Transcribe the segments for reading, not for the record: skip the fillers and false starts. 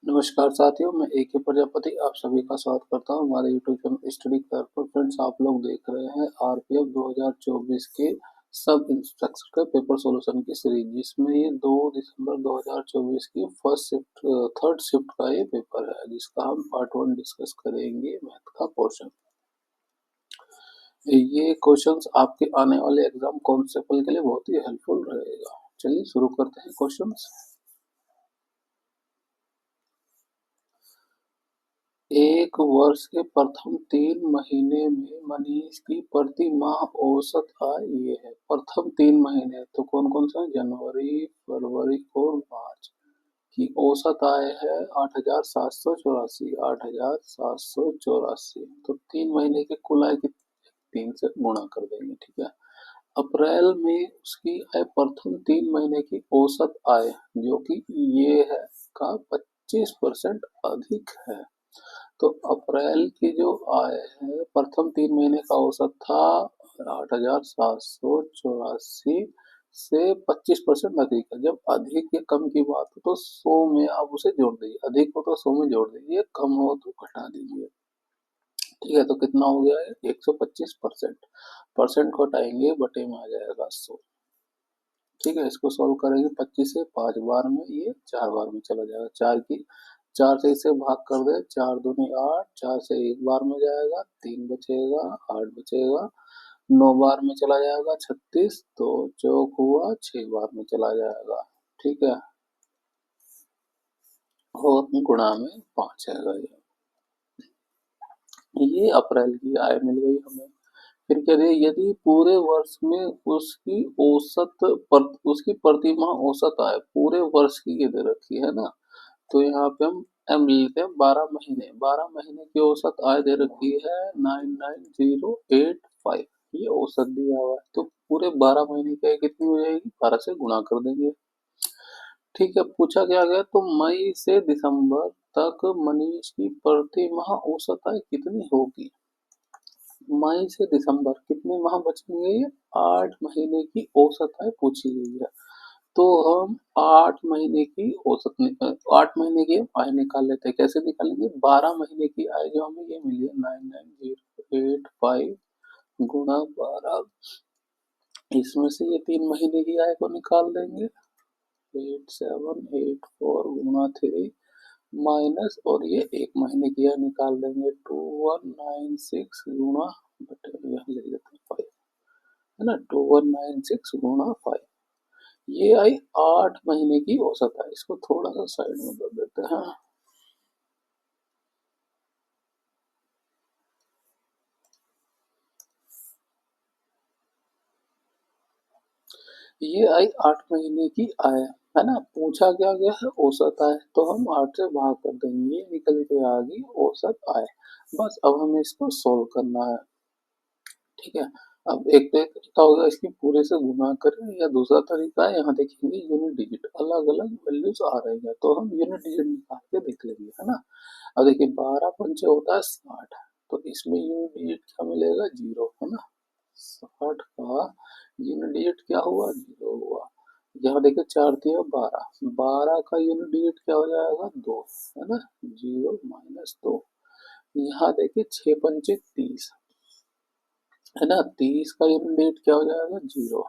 नमस्कार साथियों, मैं ए के प्रजापति आप सभी का स्वागत करता हूं हमारे यूट्यूब चैनल स्टडी कर पर। फ्रेंड्स, आप लोग देख रहे हैं आरपीएफ 2024 के सब इंस्पेक्टर के पेपर सॉल्यूशन की सीरीज, जिसमें ये 2 दिसंबर 2024 की फर्स्ट शिफ्ट थर्ड शिफ्ट का ये पेपर है, जिसका हम पार्ट 1 डिस्कस करेंगे, मैथ का पोर्शन। ये क्वेश्चंस आपके आने वाले एग्जाम कांस्टेबल के लिए बहुत ही हेल्पफुल रहेगा। चलिए शुरू करते हैं क्वेश्चंस। एक वर्ष के प्रथम 3 महीने में मनीष की प्रति माह औसत आय ये है। प्रथम 3 महीने तो कौन कौन सा? जनवरी, फरवरी और मार्च की औसत आय है 8,784। 8,784 तो 3 महीने के कुल आय की 3 से गुणा कर देंगे, ठीक है। अप्रैल में उसकी आय प्रथम 3 महीने की औसत आय जो कि ये है का 25% अधिक है। तो अप्रैल की जो आय है प्रथम 3 महीने का औसत था 8,784 से 25% अधिक है। जब अधिक या कम की बात हो तो 100 में आप उसे जोड़ दीजिए, अधिक हो तो 100 में जोड़ दीजिए, कम हो तो घटा दीजिए, ठीक है। तो कितना हो गया है? 125%। परसेंट घटाएंगे, बटे में आ जाएगा 100, ठीक है। इसको सॉल्व करेंगे 25 से 5 बार में, ये 4 बार में चला जाएगा। 4 से इसे भाग कर दे, 4 दूनी 8, 4 से 1 बार में जाएगा, 3 बचेगा, 8 बचेगा, 9 बार में चला जाएगा 36, तो चौक हुआ 6 बार में चला जाएगा, ठीक है। और गुणा में 5 आएगा। ये अप्रैल की आय मिल गई हमें। फिर कह रहे यदि पूरे वर्ष में उसकी उसकी प्रति माह औसत आय पूरे वर्ष की ये दे रखी है ना, तो यहाँ पे हम एम लेते हैं 12 महीने। 12 महीने की औसत आय दे रखी है 99085, ये औसत दिया हुआ है। तो पूरे 12 महीने की आय कितनी हो जाएगी? 12 से गुणा कर देंगे, ठीक है। पूछा क्या गया तो मई से दिसंबर तक मनीष की प्रति माह औसत आय कितनी होगी। मई से दिसंबर कितने माह बचेंगे? ये 8 महीने की औसत आय पूछी गई है। तो हम 8 महीने की 8 महीने की आय निकाल लेते हैं। कैसे निकालेंगे? 12 महीने की आय जो हमें ये मिली है 99085 गुणा 12, इसमें से ये 3 महीने की आय को निकाल देंगे। 8784 गुणा 3 माइनस, और ये 1 महीने की आय निकाल देंगे 2196 गुणा, बटे यहाँ लिख देते हैं 5, है ना। 2196 गुणा 5, ये आई 8 महीने की औसत आय। इसको थोड़ा सा साइड में कर देते हैं। ये आई 8 महीने की आय, है ना। पूछा क्या गया है? औसत आय, तो हम 8 से भाग कर देंगे, ये निकल के आ गई औसत आय। बस अब हमें इसको सोल्व करना है, ठीक है। अब एक तो एक तरीका होगा इसकी पूरे से गुणा करें, या दूसरा तरीका है यहाँ देखेंगे यूनिट डिजिट अलग अलग वैल्यूज आ रही है, तो हम यूनिट डिजिट निकाल के देख लेंगे, है ना। अब देखिए 12 पंचे होता है 60, तो इसमें यूनिट डिजिट क्या मिलेगा? 0, है ना। 60 का यूनिट डिजिट क्या हुआ? 0 हुआ। यहाँ देखिए 4 दिया 12, 12 का यूनिट डिजिट क्या हो जाएगा? 2, है ना। 0 माइनस 2, यहाँ देखिए 6 पंचे 30, है ना। 30 का यूनिट डिजिट क्या हो जाएगा? 0,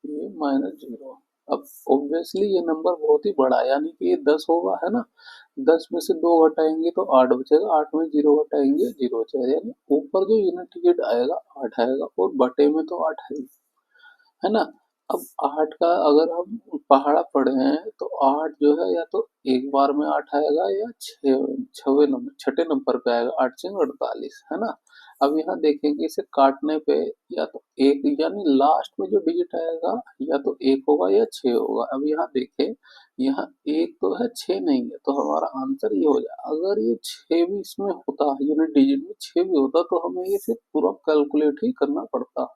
ये माइनस 0। अब ऑब्वियसली ये नंबर बहुत ही बड़ा है, यानी कि ये 10 होगा, है ना। 10 में से 2 घटाएंगे तो 8 बचेगा, 8 में 0 घटाएंगे 0 बचेगा, यानी ऊपर जो यूनिट डिजिट आएगा 8 आएगा, और बटे में तो 8 है ना। अब 8 का अगर हम पहाड़ा पढ़े हैं तो 8 जो है या तो एक बार में 8 आएगा, या छठे नंबर पे आएगा, 8 से 48, है ना। अब यहाँ देखेंगे इसे काटने पे, या तो एक यानी लास्ट में जो डिजिट आएगा या तो 1 होगा या 6 होगा। अब यहाँ देखें, यहाँ 1 तो है, 6 नहीं है, तो हमारा आंसर ये हो जाए। अगर ये 6 भी इसमें होता, यूनिट डिजिट में 6 भी होता, तो हमें ये फिर पूरा कैलकुलेट ही करना पड़ता।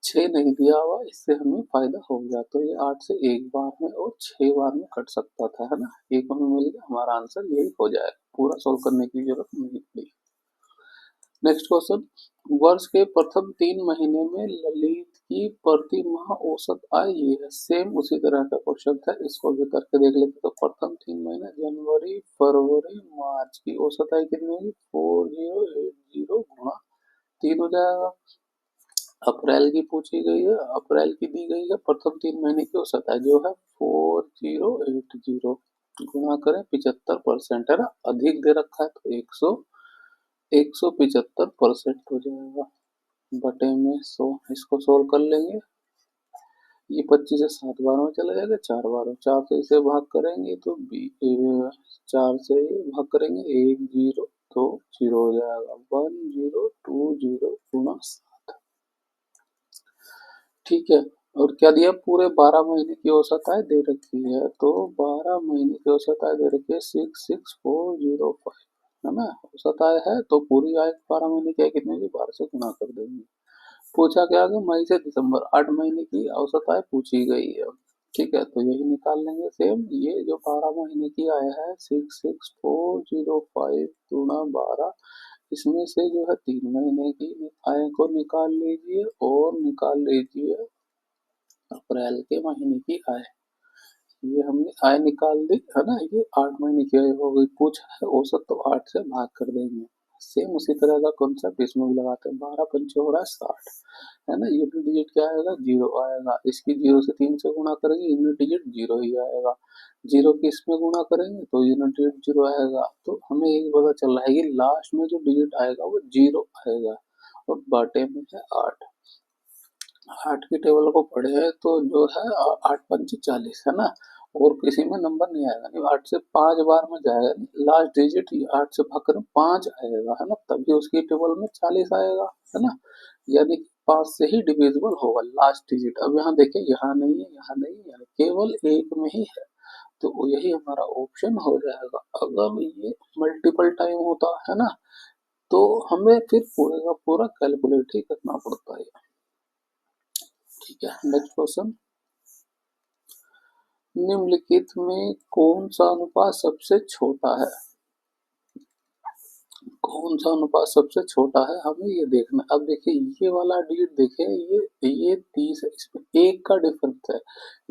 6 नहीं दिया हुआ, इससे हमें फायदा हो गया, तो ये 8 से एक बार में और 6 बार में कट सकता था, है ना। एक हमें मिल गया, हमारा आंसर यही हो जाएगा, पूरा सॉल्व करने की जरूरत नहीं पड़ी। नेक्स्ट क्वेश्चन, वर्ष के प्रथम 3 महीने में ललित की प्रति माह औसत आय ये है। सेम उसी तरह का क्वेश्चन था, इसको भी करके देख लेते। तो प्रथम 3 महीने जनवरी, फरवरी, मार्च की औसत आय कितनी होगी? 4080 गुणा 3 हो जाएगा। अप्रैल की पूछी गई है, अप्रैल की दी गई है प्रथम 3 महीने की औसत आय जो है 4080 गुणा करें 75% है ना, अधिक दे रखा है तो 175% हो जाएगा बटे में 100। इसको सोल्व कर लेंगे। ये 25 से 7 बार में चला जाएगा, 4 बार में, 4 से इसे भाग करेंगे तो 4 से भाग करेंगे 1 0 तो 0 हो जाएगा 1020 गुणा 7। ठीक है। और क्या दिया? पूरे 12 महीने की औसत आय दे रखी है, तो 12 महीने की औसत आय दे रखी है 66405 है ना। औसत आय है तो पूरी आय 12 महीने की आय कितनी होगी? 12 से गुणा कर देंगे। पूछा क्या आगे? मई से दिसंबर 8 महीने की औसत आय पूछी गई है। ठीक है, तो यही निकाल लेंगे सेम। ये जो 12 महीने की आय है 66405 गुणा 12, इसमें से जो है 3 महीने की आय को निकाल लीजिए और निकाल लीजिए अप्रैल के महीने की आय। ये हमने आय निकाल दी है ना। ये 8 महीने की आय हो गई। पूछा है औसत तो 8 से भाग कर देंगे। सेम उसी तरह का कॉन्सेप्ट इसमें भी लगाते हैं। 12 पंचे हो रहा है 60 है ना। यूनिट डिजिट क्या आएगा? 0 आएगा। इसकी 0 से 3 से गुणा करेंगे, यूनिट डिजिट 0 ही आएगा। 0 की इसमें गुणा करेंगे तो यूनिट डिजिट 0 आएगा। तो हमें एक पता चल रहा है कि लास्ट में जो डिजिट आएगा वो 0 आएगा और बाटे में है 8। 8 की टेबल को पढ़े हैं तो जो है 8 पंचे 40 है ना। और किसी में नंबर नहीं आएगा, नहीं 8 से 5 बार में जाएगा, लास्ट डिजिट 8 से भाग कर 5 आएगा है ना, तभी उसकी टेबल में 40 आएगा है ना। यानी कि 5 से ही डिविजिबल होगा लास्ट डिजिट। अब यहाँ देखिए, यहाँ नहीं है, यहाँ नहीं है, केवल एक में ही है, तो यही हमारा ऑप्शन हो जाएगा। अगर ये मल्टीपल टाइम होता है ना, तो हमें फिर पूरे का पूरा कैलकुलेट ही करना पड़ता है। ठीक है, नेक्स्ट क्वेश्चन। निम्नलिखित में कौन सा अनुपात सबसे छोटा है? कौन सा अनुपात सबसे छोटा है, हमें ये देखना। अब देखिए ये वाला डिजिट देखिए, ये 30 है, इसमें एक का डिफरेंस है।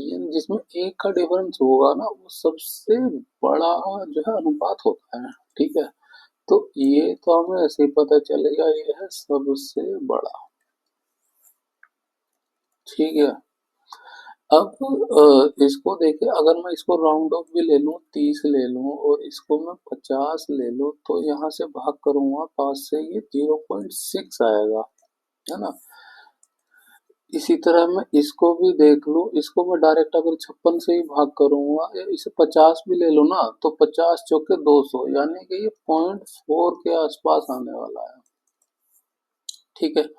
ये जिसमें एक का डिफरेंस होगा ना, वो सबसे बड़ा जो है अनुपात होता है। ठीक है, तो ये तो हमें ऐसे ही पता चलेगा, ये है सबसे बड़ा। ठीक है। अब इसको देखिए, अगर मैं इसको राउंड ऑफ भी ले लूं, 30 ले लूं और इसको मैं 50 ले लूं, तो यहाँ से भाग करूंगा 5 से, ये 0.6 आएगा है ना। इसी तरह मैं इसको भी देख लूं, इसको मैं डायरेक्ट अगर 56 से ही भाग करूंगा, या इसे 50 भी ले लूं ना, तो 50 चौके 200, यानी कि ये 0.4 के आसपास आने वाला है। ठीक है।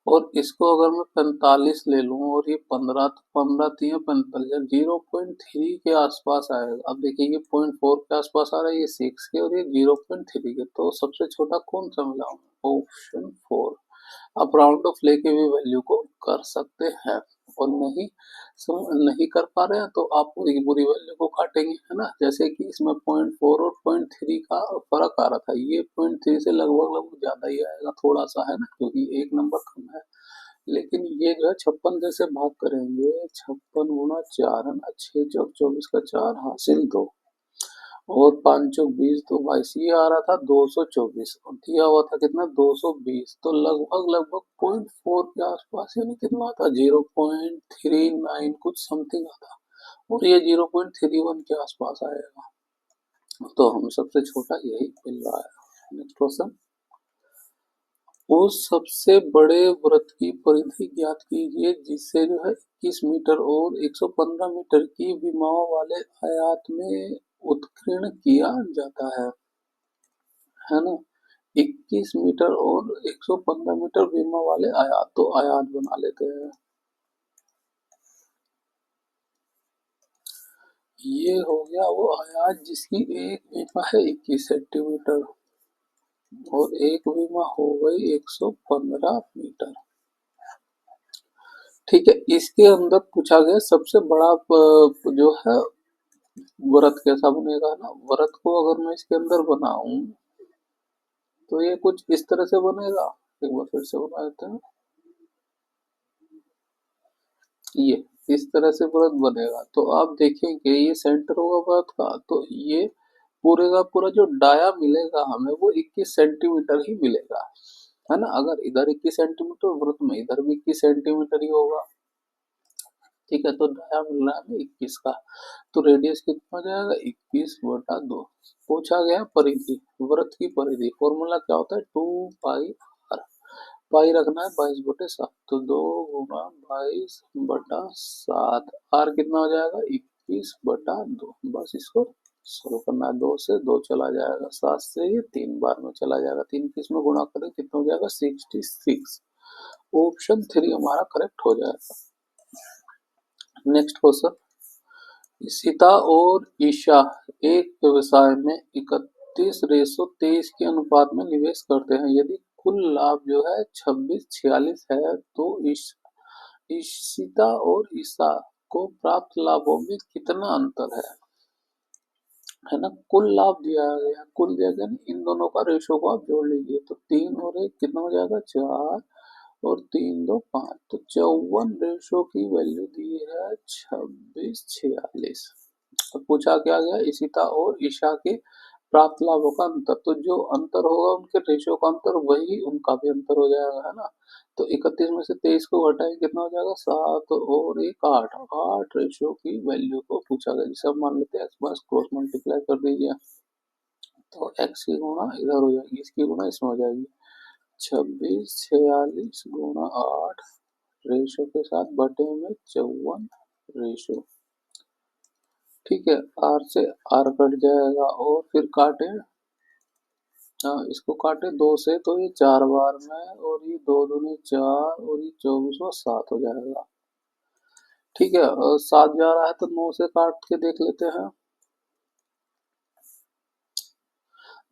और इसको अगर मैं 45 ले लूं और ये 15, तो 15 3 45, 0.3 के आसपास आएगा। अब देखिए ये 0.4 के आसपास आ रहा है, ये 6 के और ये 0.3 के, तो सबसे छोटा कौन सा मिला? ऑप्शन 4। आप राउंड ऑफ लेके भी वैल्यू को कर सकते हैं, और नहीं कर पा रहे हैं तो आप पूरी की पूरी वैल्यू को काटेंगे है ना। जैसे कि इसमें 0.4 और 0.3 का फर्क आ रहा था, ये 0.3 से लगभग लगभग ज्यादा ही आएगा थोड़ा सा है ना, क्योंकि एक नंबर कम है। लेकिन ये जो है 56 जैसे भाग करेंगे, 56 गुना 4 है ना, 6 चौक 24 का 4 हासिल 2, और 5 चौक 20 तो 22, ये आ रहा था 224 और दिया हुआ था कितना? 220, तो लगभग लगभग 0.4 के आसपास, यानी कितना था? 0.39 कुछ समथिंग आता, और ये 0.31 के आसपास आएगा। तो हमें सबसे छोटा यही मिल रहा है। Next question. उस सबसे बड़े वृत्त की परिधि ज्ञात कीजिए जिससे जो है 21 मीटर और 115 मीटर की विमाओं वाले आयत में उत्कीर्ण किया जाता है ना। 21 मीटर और 115 मीटर विमा वाले आयात, तो आयात बना लेते हैं। ये हो गया वो आयात जिसकी एक विमा है 21 सेंटीमीटर और एक विमा हो गई 115 मीटर। ठीक है, इसके अंदर पूछा गया सबसे बड़ा जो है वृत्त कैसा बनेगा ना। वृत्त को अगर मैं इसके अंदर बनाऊं तो ये कुछ इस तरह से बनेगा। एक बार फिर से बना देते हैं। ये इस तरह से व्रत बनेगा, तो आप देखेंगे ये सेंटर होगा व्रत का, तो ये पूरे का पूरा जो डाया मिलेगा हमें वो 21 सेंटीमीटर ही मिलेगा, है ना। अगर इधर 21 सेंटीमीटर व्रत में इधर भी 21 सेंटीमीटर ही होगा। ठीक है, तो डाया मिल रहा है हमें 21 का, तो रेडियस कितना हो जाएगा 21/2। पूछा गया परिधि, व्रत की परिधि फॉर्मूला क्या होता है 2 पाई। पाई रखना है 22/7, तो 2 गुना 22/7, आर कितना हो जाएगा 21/2। बस इसको सोल्व करना है, 2 से 2 चला जाएगा, 7 से ये 3 बार में चला जाएगा, 3 किस में गुणा करें कितना हो जाएगा 66। ऑप्शन 3 हमारा करेक्ट हो जाएगा। नेक्स्ट क्वेश्चन, सीता और ईशा एक व्यवसाय में 31:23 के अनुपात में निवेश करते हैं। यदि कुल लाभ जो है 26:46 है, तो ईशिता और ईशा को प्राप्त लाभों में कितना अंतर है ना। कुल लाभ दिया गया, कुल दिया गया ना, इन दोनों का रेशो को आप जोड़ लीजिए, तो 3 और 1 कितना हो जाएगा 4, और 3 2 5, तो 54 की वैल्यू दी है 26:46। तो पूछा क्या गया ईशिता और ईशा के प्राप्त लाभों का अंतर, तो जो अंतर होगा उनके रेशियो का अंतर वही उनका भी अंतर हो जाएगा, है ना। तो 31 में से 23 को घटाएं कितना हो जाएगा 7, और 1 8, 8 रेशियो की वैल्यू को पूछा गया, जिसे हम मान लेते हैं एक्स, बस क्रॉस मल्टीप्लाई कर दीजिए, तो एक्स की गुणा इधर हो जाएगी, इसकी गुणा इसमें हो जाएगी, 26:46 गुणा 8 रेशो के साथ बटे में 54 रेशो। ठीक है, आर से आर कट जाएगा, और फिर काटे, हाँ इसको काटे 2 से, तो ये 4 बार में, और ये 2 दूनी 4, और ये 24 और 7 हो जाएगा। ठीक है, 7 जा रहा है तो 9 से काट के देख लेते हैं,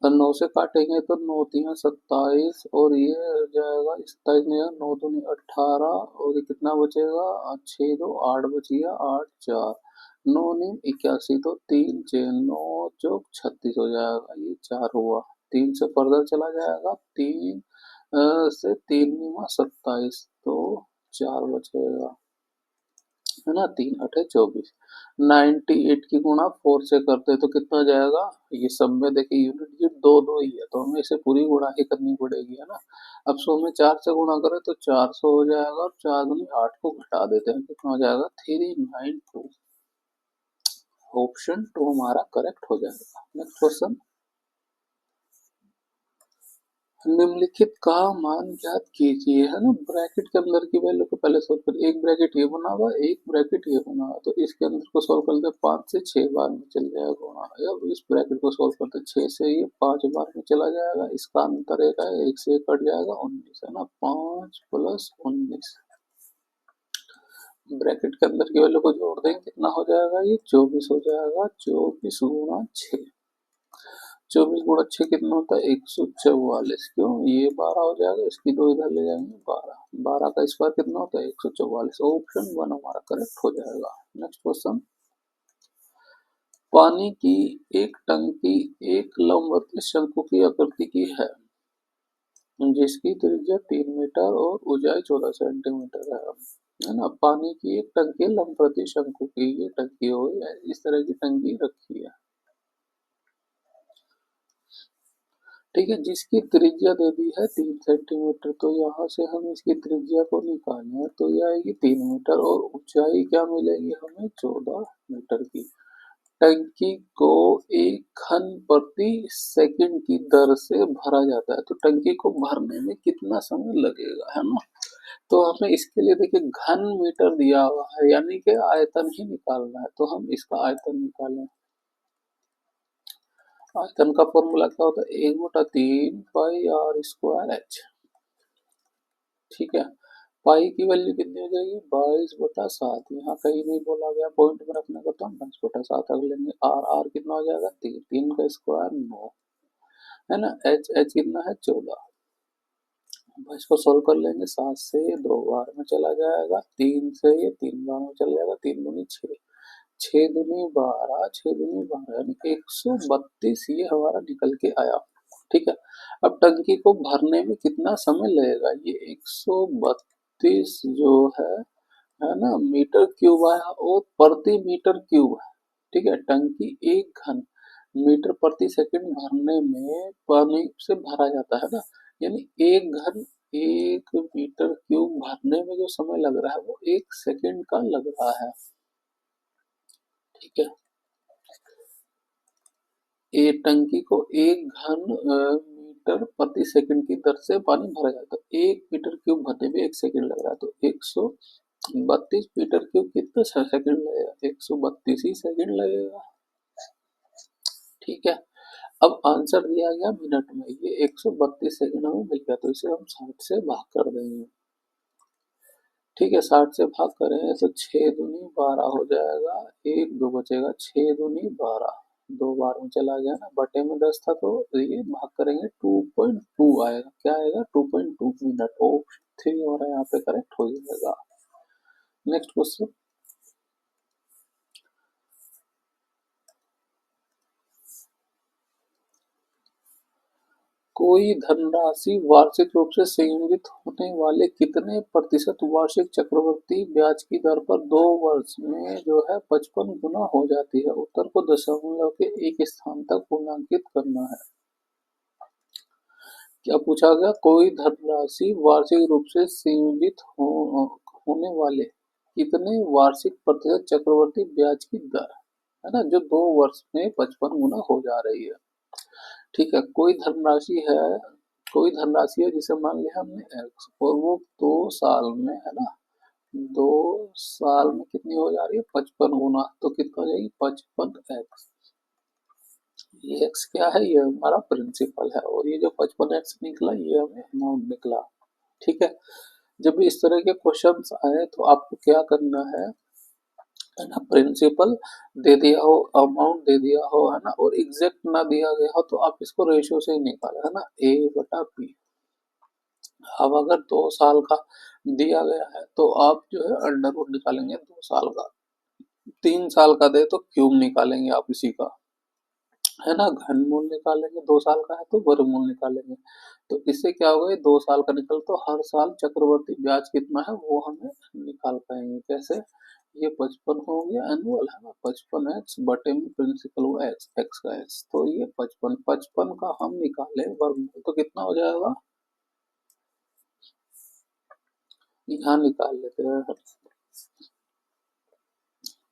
तो 9 से काटेंगे तो 9×3 = 27, और ये हो जाएगा 27 में 9 दूनी 18, और ये कितना बचेगा 6 2 8 बच गया, 8 4 9 9 81, तो 3 6 9 चौक 36 हो जाएगा, ये 4 हुआ। 3 से फर्दर चला जाएगा, 3 से 3×9 = 27, तो 4 बचेगा, है ना, 3 8 24। 98 की गुणा 4 से करते हैं तो कितना हो जाएगा, ये सब में देखिए यूनिट ये दो दो ही है, तो हमें इसे पूरी गुणा ही करनी पड़ेगी, है ना। अब 100 में 4 से गुणा करें तो 400 हो जाएगा, और 4 दूनी 8 को घटा देते हैं, कितना हो जाएगा 392। ऑप्शन 2 हमारा करेक्ट हो जाएगा। नेक्स्ट क्वेश्चन, निम्नलिखित का मान ज्ञात कीजिए, है ना। ब्रैकेट के अंदर की वैल्यू को पहले सोल्व करिए, एक ब्रैकेट ये बना हुआ, एक ब्रैकेट ये बना हुआ, तो इसके अंदर को सोल्व करते 5 से 6 बार में चल जाएगा गुणा। अब इस ब्रैकेट को सोल्व करते 6 से ये 5 बार में चला जाएगा, इसका अंतर एक है, 1 से 1 कट जाएगा 19, है ना, 5 + 19। ब्रैकेट के अंदर की वैल्यू को जोड़ देंगे कितना हो जाएगा, ये 24 हो जाएगा, 24 गुणा 6। 24 गुणा 6 कितना होता है 144, क्यों ये 12 हो जाएगा, इसकी 2 इधर ले जाएंगे 12, 12 का स्क्वायर कितना होता है 144। ऑप्शन 1 हमारा करेक्ट हो जाएगा। नेक्स्ट क्वेश्चन, पानी की एक टंकी एक लंबवत शंकु की आकृति की जिसकी त्रिज्या 3 मीटर और ऊंचाई 14 सेंटीमीटर है ना। पानी की एक टंकी लंबवत शंकु की ये टंकी हो, इस तरह की टंकी रखी है, ठीक है, जिसकी त्रिज्या दे दी है 3 सेंटीमीटर, तो यहाँ से हम इसकी त्रिज्या को निकालें तो ये आएगी 3 मीटर, और ऊंचाई क्या मिलेगी हमें 14 मीटर की। टंकी को 1 घन प्रति सेकंड की दर से भरा जाता है, तो टंकी को भरने में कितना समय लगेगा, है ना। तो हमें इसके लिए देखिए घन मीटर दिया हुआ है, यानी कि आयतन ही निकालना है, तो हम इसका आयतन निकालें। आयतन का फॉर्मूला क्या होता है 1/3 पाई r² h। ठीक है, पाई की वैल्यू कितनी हो जाएगी 22/7, यहाँ कहीं नहीं बोला गया पॉइंट में रखने को, तो हम 22/7 रख लेंगे। आर आर कितना हो जाएगा 3, 3 का स्क्वायर 9, है ना। एच एच कितना है 14। अब इसको सोल्व कर लेंगे, 7 से ये 2 बार में चला जाएगा, 3 से ये 3 बार में चला जाएगा, 3 दूनी 6, 6 दूनी 12, 6 दूनी 12, यानी 132 ये हमारा निकल के आया। ठीक है। अब टंकी को भरने में कितना समय लगेगा, ये 132 जो है ना मीटर क्यूब आया और प्रति मीटर क्यूब है। ठीक है, टंकी 1 घन मीटर प्रति सेकंड भरने में पानी से भरा जाता है ना, यानी 1 घन 1 मीटर क्यूब भरने में जो समय लग रहा है वो 1 सेकंड का लग रहा है। ठीक है, ये टंकी को 1 घन मीटर प्रति सेकंड की दर से पानी भरा जाता है, 1 मीटर क्यूब भरने में 1 सेकंड लग रहा है, तो 132 मीटर क्यूब कितना सेकंड लगेगा, 132 ही सेकंड लगेगा। ठीक है, अब आंसर दिया गया मिनट में, ये 132 सेकंड हमें मिल गया, तो इसे हम 60 से भाग कर देंगे। ठीक है, 60 से भाग करें तो 6 दूनी 12 हो जाएगा, एक दो बचेगा, 6 दूनी 12, 2 बार में चला गया ना, बटे में 10 था तो ये भाग करेंगे 2.2 आएगा, क्या आएगा 2.2 मिनट। ओ 3 हो रहा है यहाँ पे, करेक्ट हो जाएगा। नेक्स्ट क्वेश्चन, कोई धनराशि वार्षिक रूप से संयोजित होने वाले कितने प्रतिशत वार्षिक चक्रवृद्धि ब्याज की दर पर 2 वर्ष में जो है 55 गुना हो जाती है, उत्तर को दशमलव के एक स्थान तक पूर्णांकित करना है। क्या पूछा गया, कोई धनराशि वार्षिक रूप से संयोजित होने वाले कितने वार्षिक प्रतिशत चक्रवृद्धि ब्याज की दर है ना, जो 2 वर्ष में 55 गुना हो जा रही है। ठीक है, कोई धनराशि है जिसे मान लिया हमने एक्स, और वो 2 साल में है ना, 2 साल में कितनी हो जा रही है 55 गुना, तो कितना हो जाएगी 55 एक्स। ये एक्स क्या है, ये हमारा प्रिंसिपल है, और ये जो 55 एक्स निकला ये हमें अमाउंट निकला। ठीक है, जब भी इस तरह के क्वेश्चंस आए तो आपको क्या करना है ना, प्रिंसिपल दे दिया हो, अमाउंट दे दिया हो है ना, और एग्जैक्ट ना दिया गया हो तो आप इसको रेशियो से ही निकालें, है ना, A/P। अब अगर 2 साल का दिया गया है तो आप जो है अंडर रूट निकालेंगे 2 साल का, 3 साल का दे तो क्यूब निकालेंगे आप इसी का, है ना, घनमूल निकालेंगे, 2 साल का है तो वर्गमूल निकालेंगे। तो इससे क्या होगा, ये 2 साल का निकल तो हर साल चक्रवर्ती ब्याज कितना है वो हमें निकाल पाएंगे, कैसे, ये 55 हो गया एनुअल है ना, 55 एक्स बटे में प्रिंसिपल हुआ एक्स, एक्स का एक्स, तो ये 55 55 का हम निकाले वर्गमूल तो कितना हो जाएगा, यहाँ निकाल लेते हैं।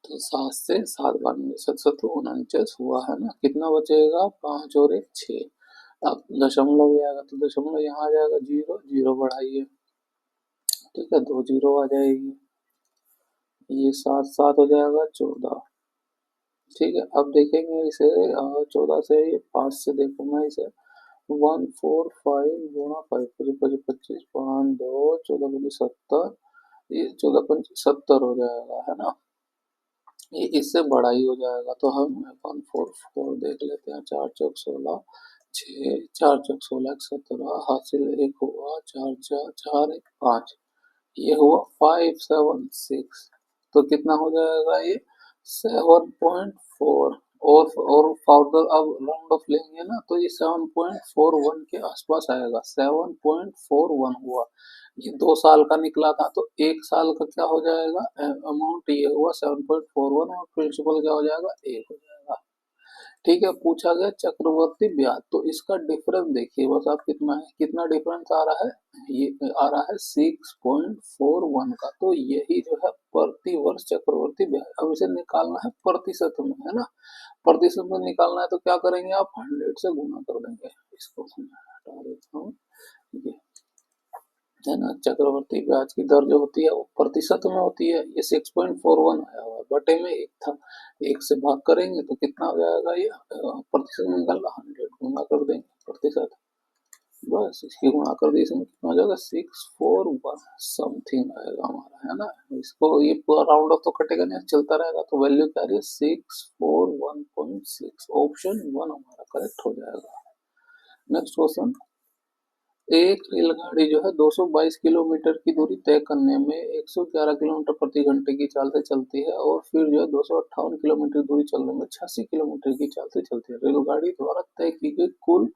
तो 7 से 7 बार 7 7 49 हुआ है ना, कितना बचेगा, 5 और 1 6, अब दशमलव आएगा तो दशमलव यहाँ आ जाएगा, जीरो जीरो बढ़ाइए, ठीक है, 2 जीरो आ जाएगी, ये 7 7 हो जाएगा 14। ठीक है, अब देखेंगे इसे 14 से, ये 5 से देखो मैं इसे 145 गुणा 5 पचीस 25, 5 2 14 पंजी 70, ये 14 पंजी 70 हो जाएगा, है ना, ये इससे बड़ा ही हो जाएगा, तो हम 144 देख लेते हैं, 4 चौक 16, 4 चौक 16 17, हासिल 1 हुआ, 4 4 4 1 5, ये हुआ 576, तो कितना हो जाएगा ये 7.4, और फर्दर अब राउंड ऑफ लेंगे ना तो ये 7.41 के आसपास आएगा, 7.41 हुआ, ये 2 साल का निकला था, तो 1 साल का क्या हो जाएगा अमाउंट, ये हुआ 7.41, और प्रिंसिपल क्या हो जाएगा 1 हो जाएगा। ठीक है, पूछा गया चक्रवर्ती ब्याज, तो इसका डिफरेंस देखिए बस आप, कितना है, कितना डिफरेंस आ रहा है, ये आ रहा है 6.41 का, तो यही जो है प्रति वर्ष चक्रवर्ती ब्याज। अब इसे निकालना है प्रतिशत में, है ना, प्रतिशत में निकालना है तो क्या करेंगे आप 100 से गुना कर देंगे, इसको मैं हटा देता हूँ, ये है ना, चक्रवर्ती ब्याज की दर जो होती है वो प्रतिशत में होती है, ये 6.41 आया हुआ है, बटे में 1 था, 1 से भाग करेंगे तो कितना हो जाएगा, ये प्रतिशत में निकल रहा 100, गुना कर देंगे प्रतिशत, बस इसकी गुणा कर दी, इसमें कितना हो जाएगा 641 समथिंग आएगा हमारा, है ना, इसको ये पूरा राउंड ऑफ तो कटेगा नहीं, चलता रहेगा, तो वैल्यू क्या आ रही है 641.6, ऑप्शन 1 हमारा करेक्ट हो जाएगा। नेक्स्ट क्वेश्चन, एक रेलगाड़ी जो है 222 किलोमीटर की दूरी तय करने में 111 किलोमीटर प्रति घंटे की चाल से चलती है और फिर जो है 258 किलोमीटर दूरी चलने में 86 किलोमीटर की चाल से चलती है। रेलगाड़ी द्वारा तय की गई कुल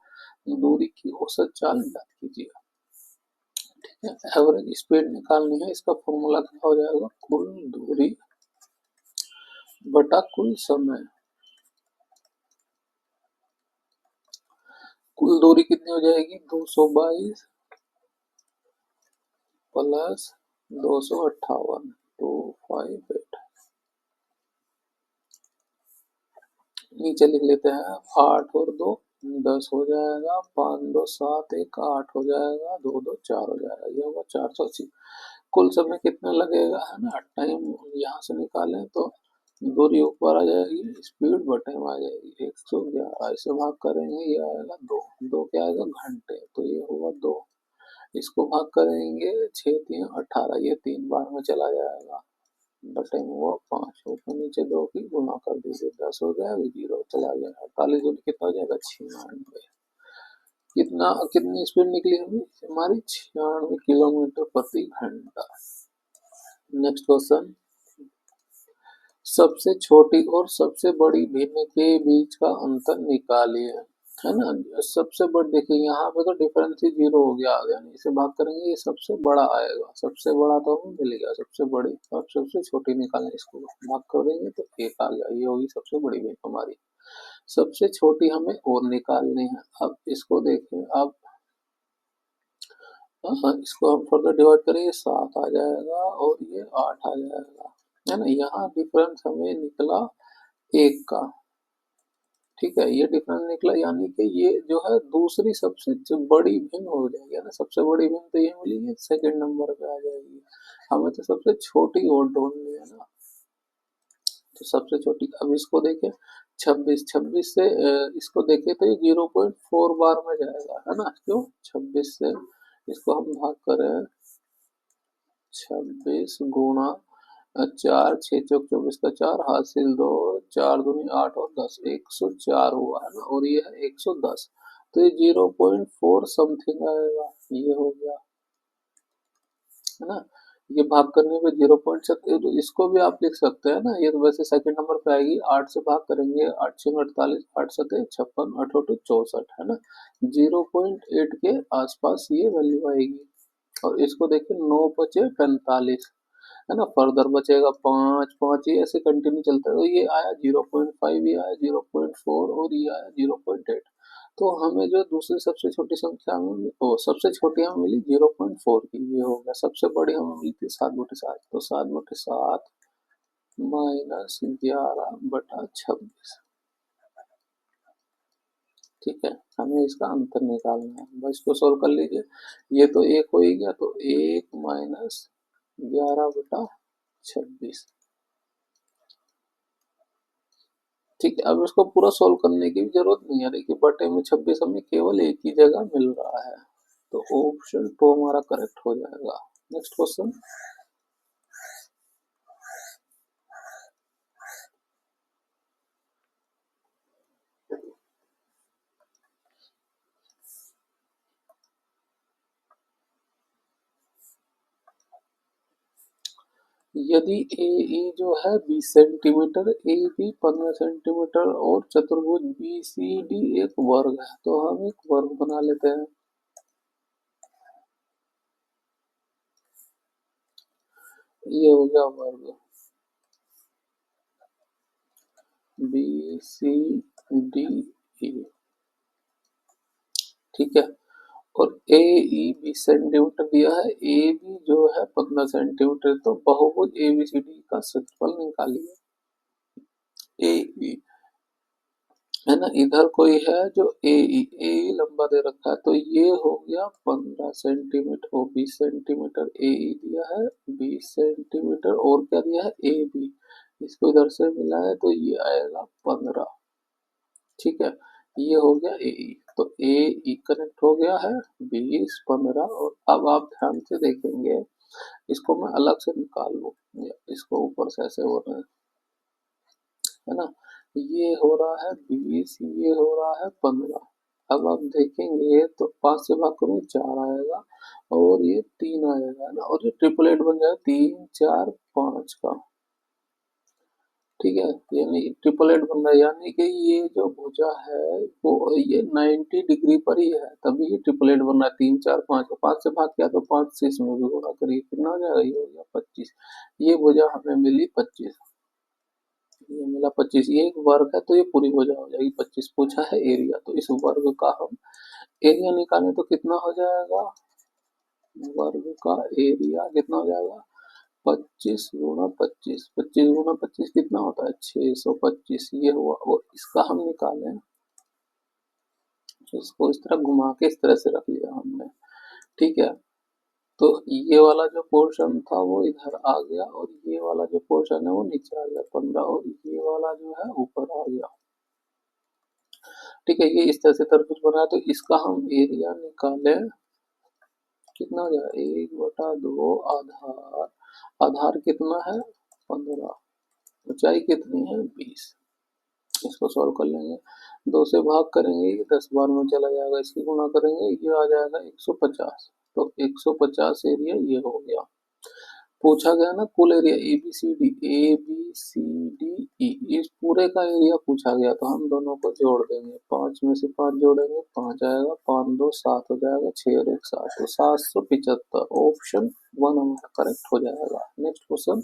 दूरी की औसत चाल ज्ञात कीजिए। एवरेज स्पीड निकालनी है, इसका फॉर्मूला क्या हो जाएगा, कुल दूरी बटा कुल समय। कुल दूरी कितनी हो जाएगी, 222 प्लस 258, 258। नीचे लिख लेते हैं, 8 और 2 10 हो जाएगा, 5 2 7 1 8 हो जाएगा, 2 2 4 हो जाएगा, ये होगा 480। कुल समय कितना लगेगा, है ना, टाइम यहाँ से निकालें तो दूरी ऊपर आ जाएगी, स्पीड बटे में आ जाएगी, 111 इसे भाग करेंगे, ये आएगा 2, 2 क्या आएगा घंटे, तो ये होगा 2। इसको भाग करेंगे 6 3 18, ये 3 बार में चला जाएगा, बटे में हुआ 5, ऊपर नीचे 2 की गुणा कर दीजिए, 10 हो गया, 0 चला गया, 48 दूनी कितना हो जाएगा, 96। कितना, कितनी स्पीड निकली हमारी 96 किलोमीटर प्रति घंटा। नेक्स्ट क्वेश्चन, सबसे छोटी और सबसे बड़ी भिन्न के बीच का अंतर निकालिए, है ना। सबसे बड़ी देखिए यहाँ पे तो डिफरेंस ही 0 हो गया, यानी इसे भाग करेंगे ये सबसे बड़ा आएगा, सबसे बड़ा तो हमें मिल गया, सबसे बड़ी, और सबसे छोटी निकालें, इसको भाग कर देंगे तो 1 आ गया, ये होगी सबसे बड़ी भिन्न हमारी। सबसे छोटी हमें और निकालनी है, अब इसको देखें, अब इसको हम फर्दर डिवाइड करेंगे, 7 आ जाएगा और ये 8 आ जाएगा, है ना। यहाँ डिफरेंस हमें निकला 1 का, ठीक है, ये डिफरेंस निकला, यानी कि ये जो है दूसरी सबसे बड़ी भिन्न हो जाएगी, है ना। सबसे बड़ी भिन्न तो ये मिली, ये सेकंड नंबर पे आ जाएगी, हमें तो सबसे छोटी और ढूंढनी है ना, तो सबसे छोटी। अब इसको देखें, 26 26 से इसको देखें तो ये 0.4 बार में जाएगा, है ना, क्यों, 26 से इसको हम भाग करें, 26 गुणा 4, 6 चौक 24 का 4, हासिल 2, 4 दूनी 8 और 10, 104 हुआ, है ना, और ये है 110, तो ये 0.4 समथिंग आएगा, ये हो गया, है ना। ये भाग करने पे 0.7, तो इसको भी आप लिख सकते हैं ना, ये तो वैसे सेकंड नंबर पे आएगी, 8 से भाग करेंगे, 8 6 48, 8 7 56, 8 8 64, है ना, 0.8 के आसपास ये वैल्यू आएगी। और इसको देखिए 9 बचे 45, है ना, फर्दर बचेगा 5 5, ये ऐसे कंटिन्यू चलता है, तो ये आया 0.5, ये आया 0.4 और ये आया 0.8। तो हमें जो दूसरी सबसे छोटी संख्या में, ओ सबसे छोटी हमें मिली 0.4 की, ये हो गया। सबसे बड़ी हमें मिली थी 7/7, तो 7/7 माइनस 11/26, ठीक है, हमें इसका अंतर निकालना है, बस इसको सोल्व कर लीजिए। ये तो 1 हो ही गया, तो 1 माइनस 11/26, ठीक है। अब इसको पूरा सोल्व करने की भी जरूरत नहीं है, देखिए बटे में 26 हमें केवल एक ही जगह मिल रहा है, तो ऑप्शन 2 हमारा करेक्ट हो जाएगा। नेक्स्ट क्वेश्चन, यदि ए ई जो है 20 सेंटीमीटर, ए बी 15 सेंटीमीटर और चतुर्भुज बी सी डी एक वर्ग है, तो हम एक वर्ग बना लेते हैं। ये हो गया वर्ग, बी सी डी ई, ठीक है। और ए ई 20 सेंटीमीटर दिया है, ए बी जो है 15 सेंटीमीटर, तो बहुभुज ए बी सी डी का क्षेत्रफल निकालिए। ए ई, है ना, इधर कोई है जो ए ई लंबा दे रखा है, तो ये हो गया 15 सेंटीमीटर और 20 सेंटीमीटर, ए ई दिया है 20 सेंटीमीटर, और क्या दिया है, ए बी, इसको इधर से मिला है तो ये आएगा 15, ठीक है। ये हो गया ए ई, तो ए ई कनेक्ट हो गया है 20 15, और अब आप ध्यान से देखेंगे, इसको मैं अलग से निकाल लूँ, इसको ऊपर से ऐसे हो रहा है ना, ये हो रहा है 20, ये हो रहा है 15, अब आप देखेंगे तो 5 से भाग करूँ 4 आएगा और ये 3 आएगा ना, और ये ट्रिपलेट बन जाएगा 3 4 5 का। ठीक है, यानी ट्रिपल एट बन रहा है, यानी कि ये जो भुजा है वो ये 90 डिग्री पर ही है, तभी ये ट्रिपल एट बन रहा है। 3 4 5 का 5 से भाग किया तो 5 से इसमें भी गुणा करिए, कितना हो जाएगा, ये हो गया 25। ये भुजा हमें मिली 25, ये मिला 25। ये एक वर्ग है तो ये पूरी भुजा हो जाएगी 25। पूछा है एरिया, तो इस वर्ग का हम एरिया निकालें तो कितना हो जाएगा, वर्ग का एरिया कितना हो जाएगा, 25 गुणा 25, 25 गुणा 25 कितना होता है 625, ये हुआ। और इसका हम निकालें, इसको इस तरह घुमा के इस तरह से रख लिया हमने। ठीक है, तो ये वाला जो पोर्शन था वो इधर आ गया और ये वाला जो पोर्शन है वो नीचे आ गया 15, और ये वाला जो है ऊपर आ गया। ठीक है, ये इस तरह से तरबूज बना है, तो इसका हम एरिया निकालें, कितना हो जाएगा 1/2 आधार, आधार कितना है 15, ऊंचाई कितनी है 20। इसको सॉल्व कर लेंगे, 2 से भाग करेंगे ये 10 बार में चला जाएगा, इसकी गुणा करेंगे ये आ जाएगा 150। तो 150 एरिया ये हो गया। पूछा गया ना कुल area A B C D E, इस पूरे का एरिया पूछा गया, तो हम दोनों को जोड़ देंगे, 5 में से 5 जोड़ेंगे 5 आएगा, 5 2 7 हो जाएगा, 6 और 1 7, तो 775। ऑप्शन 1 हमारा करेक्ट हो जाएगा। नेक्स्ट क्वेश्चन,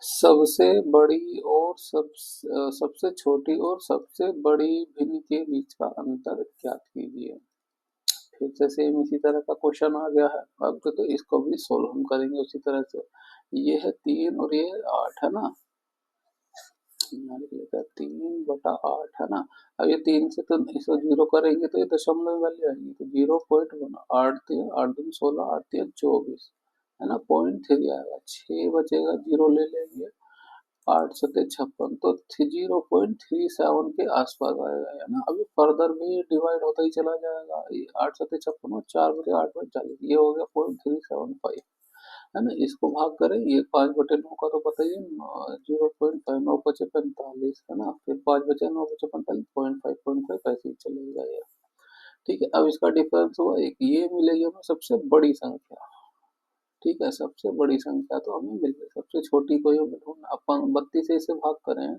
सबसे बड़ी और सबसे छोटी और सबसे बड़ी भिन्न के बीच का अंतर ज्ञात कीजिए। फिर से सेम इसी तरह का क्वेश्चन आ गया है, अब तो इसको भी सोल्व हम करेंगे उसी तरह से। ये है 3 और ये 8 है ना, यहाँ लिख लेते हैं 3/8 है ना। अब ये 3 से तो इसको जीरो करेंगे तो ये दशमलव वैल्यू आएगी, तो 0.1, 8 8 दूनी 16, 8 3 24 है ना, 0.3 आएगा, 6 बचेगा, जीरो ले लेंगे, 8 7 56, तो 0.37 के आसपास आएगा, है ना। अभी फर्दर भी डिवाइड होता ही चला जाएगा, 8 7 56 और 4 बचे 8 5 40, ये हो गया 0.375, है ना। इसको भाग करें, ये 5/9 का तो पता ही है, 0.5, 9 बचे 45, है ना, फिर 5 बचे 9 बचे 45, 0.5 ऐसे ही चलेगा ये। ठीक है, अब इसका डिफरेंस हुआ एक, ये मिलेगी हमें सबसे बड़ी संख्या। ठीक है, सबसे बड़ी संख्या तो हमें मिल गई, सबसे छोटी को ये ढूंढना। अपन 32 से इसे भाग करें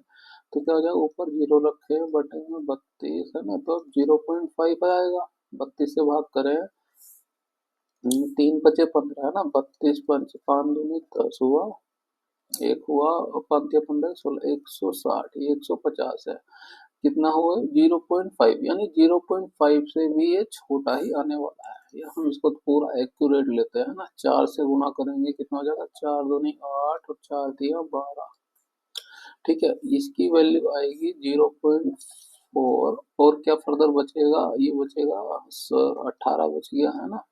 तो क्या हो जाएगा, ऊपर जीरो रखे बटे में 32 है ना, तो 0.5 आएगा। 32 से भाग करें, 3 बचे 15 है ना, 32 पंच 5 दूनी 10 हुआ, एक हुआ, और 5 या 15 16, 160, ये 150 है, कितना हुआ 0.5, यानी 0.5 से भी ये छोटा ही आने वाला है। ये हम इसको पूरा एक्यूरेट लेते हैं ना, 4 से गुना करेंगे कितना हो जाएगा, 4 दूनी 8 और 4 दिया 12। ठीक है, इसकी वैल्यू आएगी 0.4, और क्या फर्दर बचेगा, ये बचेगा 18 बच गया है ना,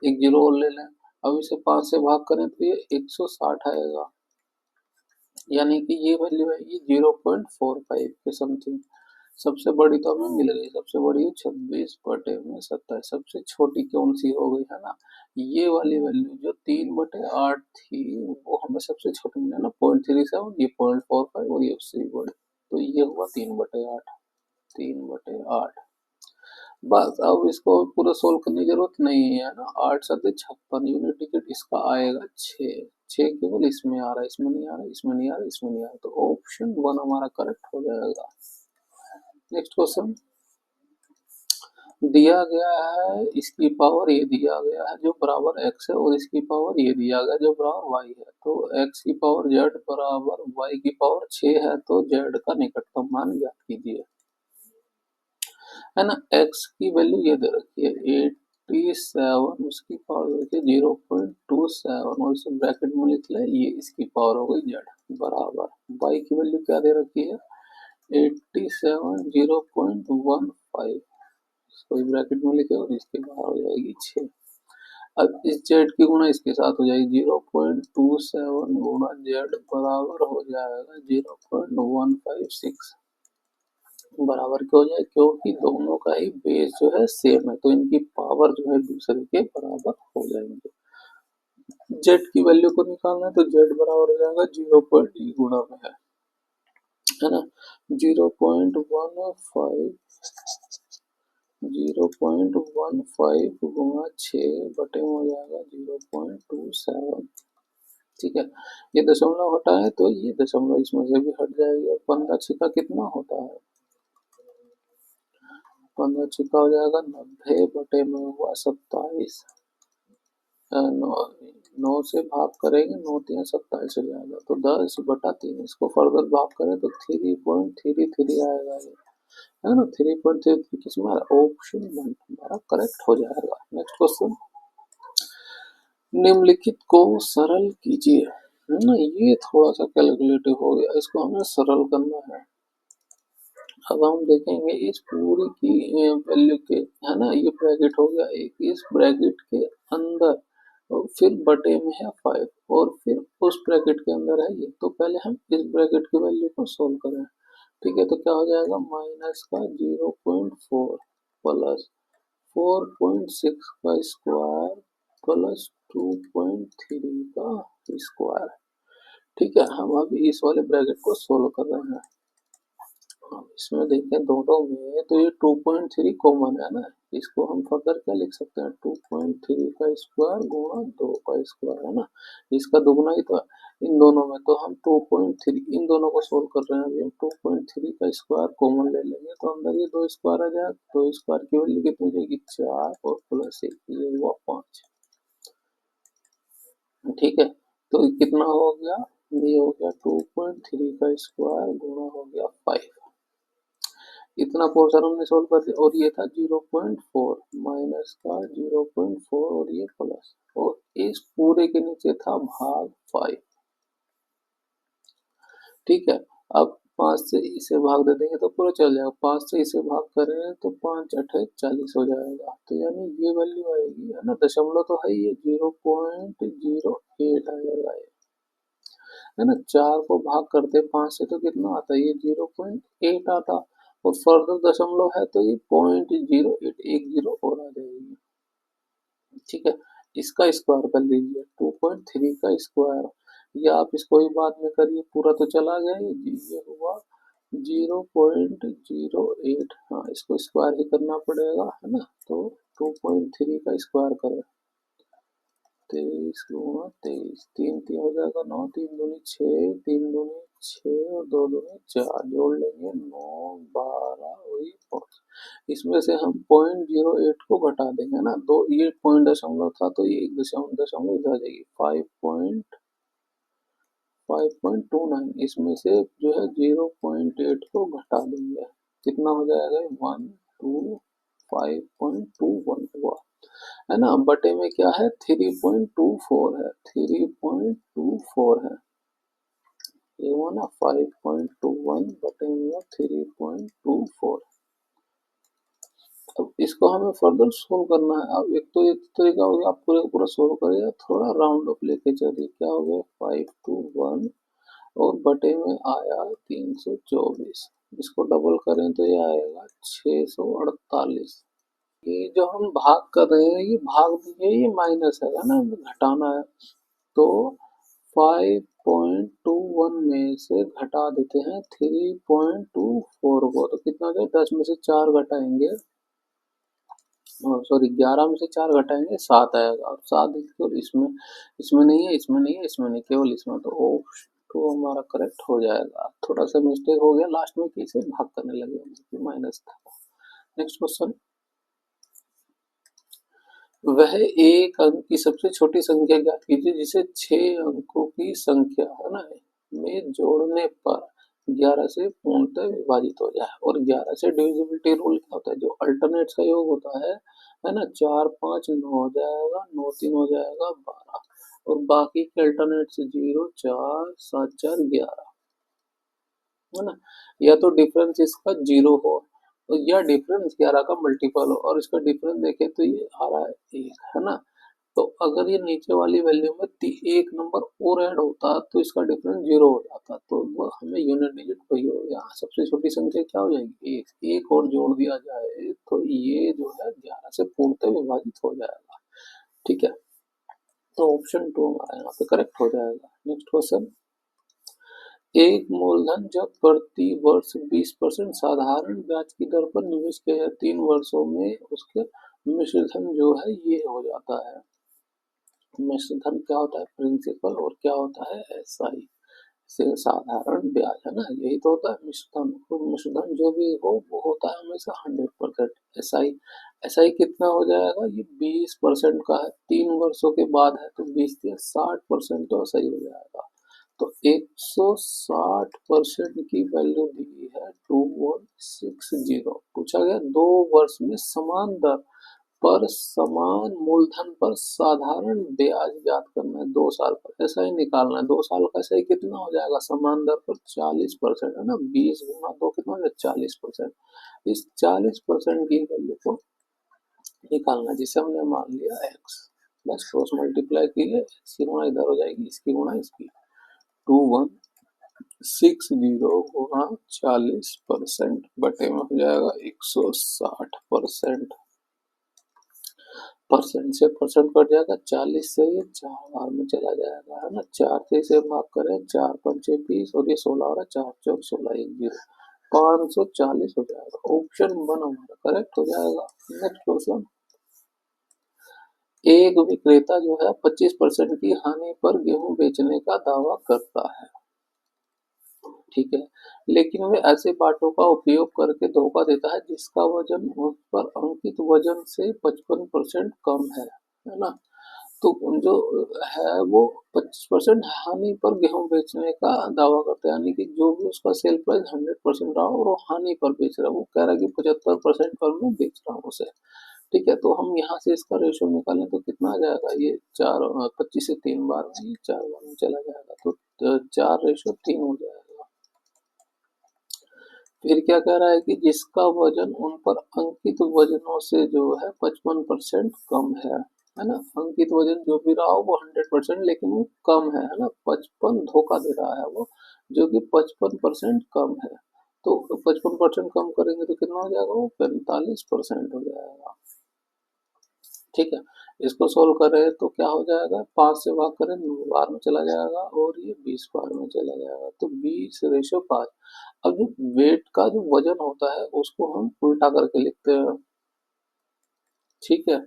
एक जीरो और ले लें। अब इसे 5 से भाग करें तो ये 160 आएगा, यानी कि ये वैल्यू आएगी 0.45 के समथिंग। सबसे बड़ी तो हमें मिल गई, सबसे बड़ी 26/27, सबसे छोटी कौन सी हो गई है ना, ये वाली वैल्यू जो 3/8 थी वो हमें सबसे छोटी मिली ना 0.37, ये 0.45 और ये उससे भी बड़ी, तो ये हुआ 3/8, 3/8। बस अब इसको पूरा सोल्व करने की जरूरत नहीं है ना, 8 7 56 यूनिट टिकट इसका आएगा 6। 6 केवल इसमें आ रहा है, इसमें नहीं आ रहा, इसमें नहीं आ रहा, इसमें नहीं आ रहा, तो ऑप्शन 1 हमारा करेक्ट हो जाएगा। नेक्स्ट क्वेश्चन, दिया गया है इसकी पावर ये दिया गया है जो बराबर x है, और इसकी पावर ये दिया गया जो बराबर y है, तो x की पावर z बराबर y की पावर 6 है, तो z का निकटतम मान ज्ञात कीजिए। है ना, x की वैल्यू ये दे रखी है 87, उसकी पावर दे रखी है 0.27, और इसे ब्रैकेट में लिख ले, ये इसकी पावर हो गई z बराबर, y की वैल्यू क्या दे रखी है 87 0.15, इसको ब्रैकेट में लिखे और इसके बाहर हो जाएगी 6। अब इस जेड की गुणा इसके साथ हो जाएगी 0.27 गुणा जेड बराबर हो जाएगा 0.156, बराबर क्यों हो जाए, क्योंकि दोनों का ही बेस जो है सेम है, तो इनकी पावर जो है दूसरे के बराबर हो जाएंगे। जेड की वैल्यू को निकालना है तो जेड बराबर हो जाएगा 0.1 गुणा में है ना, 0.15 0.15 गुणा 6 बटे में हो जाएगा 0.27। ठीक है, ये दशमलव हटा है तो ये दशमलव इसमें से भी हट जाएगी और 15 छिका कितना होता है, 15 छिका हो जाएगा 90 बटे में हुआ 27। नौ, 9 से भाग करेंगे 9×3 = 27 हो जाएगा तो 10/3। इसको फर्दर भाग करें तो 3.33 आएगा ये, है ना। 3.33 किसमें ऑप्शन हमारा करेक्ट हो जाएगा। नेक्स्ट क्वेश्चन, निम्नलिखित को सरल कीजिए, है ना। ये थोड़ा सा कैलकुलेटिव हो गया, इसको हमें सरल करना है। अब हम देखेंगे इस पूरी की वैल्यू के, है ना, ये ब्रैकेट हो गया एक, इस ब्रैकेट के अंदर और फिर बटे में है 5 और फिर उस ब्रैकेट के अंदर है ये, तो पहले हम इस ब्रैकेट की वैल्यू को सोल्व करें। ठीक है, तो क्या हो जाएगा, माइनस का 0.4 प्लस 4.6 का स्क्वायर प्लस 2.3 का स्क्वायर। ठीक है, हम अभी इस वाले ब्रैकेट को सोल्व कर रहे हैं। इसमें देखें दोनों में तो ये 2.3 कॉमन है ना, इसको हम फर्दर क्या लिख सकते हैं, 2.3 का स्क्वायर गुणा 2 का स्क्वायर, है ना। इसका दुगना ही तो है इन दोनों में, तो हम 2.3 इन दोनों को सोल्व कर रहे हैं। अभी हम 2.3 का स्क्वायर कॉमन ले लेंगे तो अंदर ये 2 स्क्वायर आ जाएगा, 2 स्क्वायर की वैल्यू कितनी हो जाएगी 4 और प्लस 1 ये हुआ 5। ठीक है, तो कितना हो गया, ये हो गया 2.3 का स्क्वायर गुणा हो गया 5। इतना पोर्शन हमने सोल्व कर दिया और ये था 0.4 माइनस का 0.4 और ये प्लस, और इस पूरे के नीचे था भाग 5। ठीक है, अब 5 से इसे भाग दे देंगे तो पूरा चल जाएगा, 5 से इसे भाग करें तो 5 8 40 हो जाएगा, तो यानी ये वैल्यू आएगी, है ना। दशमलव तो है ये 0.08 आएगा ये, है ना। 4 को भाग करते 5 से तो कितना आता है, ये 0.8 आता, और फर्दर दशमलव है तो ये 0.0810 और आ जाएगी। ठीक है, इसका स्क्वायर कर लीजिए 2.3 का स्क्वायर, या आप इसको ही बाद में करिए, पूरा तो चला गया ये हुआ 0.08। हाँ, इसको स्क्वायर ही करना पड़ेगा, है ना। तो 2.3 का स्क्वायर करें 23 गुणा 23, 3 3 हो जाएगा 9, 3 दूनी 6, 3 दूनी 6 और 2 दूनी 4, जोड़ लेंगे 9 12 वही 5। इसमें से हम 0.08 को घटा देंगे ना, दो ये पॉइंट दशमलव था तो ये एक दशमलव दशमलव इधर आ जाएगी 5.29, इसमें से जो है 0.8 को घटा देंगे, कितना हो जाएगा 125.21 हुआ, है ना। बटे में क्या है 3.24 है, 3.24 है ये हुआ ना, 5.21 बटे में 3.24। अब इसको हमें फर्दर सोल्व करना है। अब एक तो ये तरीका हो गया, आप पूरे पूरा सोल्व करिए, थोड़ा राउंड ऑफ लेके चलिए, क्या हो गया 521 और बटे में आया 324, इसको डबल करें तो ये आएगा 648। ये जो हम भाग कर रहे हैं ये भाग दिए, ये माइनस है ना, घटाना है, तो 5.21 में से घटा देते हैं 3.24 को, तो कितना हो जाए 10 में से 4 घटाएंगे, सॉरी 11 में से 4 घटाएंगे 7 आएगा, और 7 देखिए, और इसमें इसमें नहीं है, इसमें नहीं है, इसमें नहीं, केवल इसमें, तो ऑप्शन तो हमारा करेक्ट हो जाएगा। थोड़ा सा मिस्टेक हो गया लास्ट में कि इसे भाग करने लगे, माइनस था। नेक्स्ट क्वेश्चन, वह एक अंक की सबसे छोटी संख्या ज्ञात कीजिए जिसे 6 अंकों की संख्या, है ना, में जोड़ने पर 11 से पूर्णतः विभाजित हो जाए। और 11 से डिविजिबिलिटी रूल क्या होता है, जो अल्टरनेट्स का योग होता है ना, 4 5 9 हो जाएगा, 9 3 हो जाएगा 12, और बाकी के अल्टरनेट्स 0 4 7 4 11, है ना। या तो डिफरेंस इसका 0 हो, तो यह डिफरेंस 11 का मल्टीपल हो, और इसका डिफरेंस देखें तो ये आ रहा है 1, है ना। तो अगर ये नीचे वाली वैल्यू में एक नंबर और ऐड होता तो इसका डिफरेंस 0 हो जाता, तो वो हमें यूनिट डिजिट वही हो गया। सबसे छोटी संख्या क्या हो जाएगी 1, एक और जोड़ दिया जाए तो ये जो है 11 से पूर्णतः विभाजित हो जाएगा। ठीक है, तो ऑप्शन 2 हमारा यहाँ पे करेक्ट हो जाएगा। नेक्स्ट क्वेश्चन, एक मूलधन जब प्रति वर्ष 20% साधारण ब्याज की दर पर निवेश किया जाए 3 वर्षों में उसके मिश्र धन जो है ये हो जाता है। मिश्र धन क्या होता है? प्रिंसिपल और क्या होता है? एसआई से साधारण ब्याज, है ना, यही तो होता है मिश्र धन। तो मिश्र धन जो भी हो वो होता है हमेशा 100%। एसआई एसआई कितना हो जाएगा? ये 20% का है, 3 वर्षों के बाद है तो 20 से 60% तो सही हो जाएगा। तो 160% की वैल्यू दी है 2160। पूछा गया 2 वर्ष में समान दर पर समान मूलधन पर साधारण ब्याज ज्ञात करना है 2 साल पर, ऐसा ही निकालना है। 2 साल का ऐसा ही कितना हो जाएगा? समान दर पर 40%, है ना, 20 गुना 2 कितना हो जाएगा? 40%। इस 40% की वैल्यू को निकालना है, जिसे हमने मान लिया एक्स। बस क्रॉस मल्टीप्लाई कीजिए, इसकी गुणा इधर हो जाएगी, इसकी गुणा इसकी। 2160 गुणा 40% बटे में हो जाएगा 160%। परसेंट से परसेंट कट जाएगा, 40 से ये 4 बार में चला जाएगा, है ना। 4 से इसे भाग करें, 4 पंचे 20 और ये 16 हो रहा है, 4 चौक 16 एक जीरो, 540 हो जाएगा। ऑप्शन 1 हमारा करेक्ट हो जाएगा। नेक्स्ट क्वेश्चन, एक विक्रेता जो है 25% की हानि पर गेहूं बेचने का दावा करता है, ठीक है, लेकिन वे ऐसे बाटों का उपयोग करके धोखा देता है जिसका वजन उस पर अंकित वजन से 55% कम है ना। तो जो है वो 25% हानि पर गेहूं बेचने का दावा करता है, यानी कि जो भी उसका सेल प्राइस 100% रहा और वो हानि पर बेच रहा है, वो कह रहा है कि 75% पर मैं बेच रहा हूँ उसे, ठीक है। तो हम यहाँ से इसका रेशो निकालें तो कितना आ जाएगा? ये 25 से 3 बार में, ये 4 बार में चला जाएगा, तो 4:3 हो जाएगा। फिर क्या कह रहा है कि जिसका वजन उन पर अंकित वजनों से जो है 55% कम है ना। अंकित वजन जो भी रहा हो वो 100%, लेकिन वो कम है ना। 55 धोखा दे रहा है वो, जो कि 55% कम है। तो 55% कम करेंगे तो कितना हो जाएगा? वो 45% हो जाएगा, ठीक है। इसको सोल्व करें तो क्या हो जाएगा? 5 से भाग करें 9 बार में चला जाएगा और ये 20 बार में चला जाएगा, तो 20:5। अब जो वेट का जो वजन होता है उसको हम उल्टा करके लिखते हैं, ठीक है।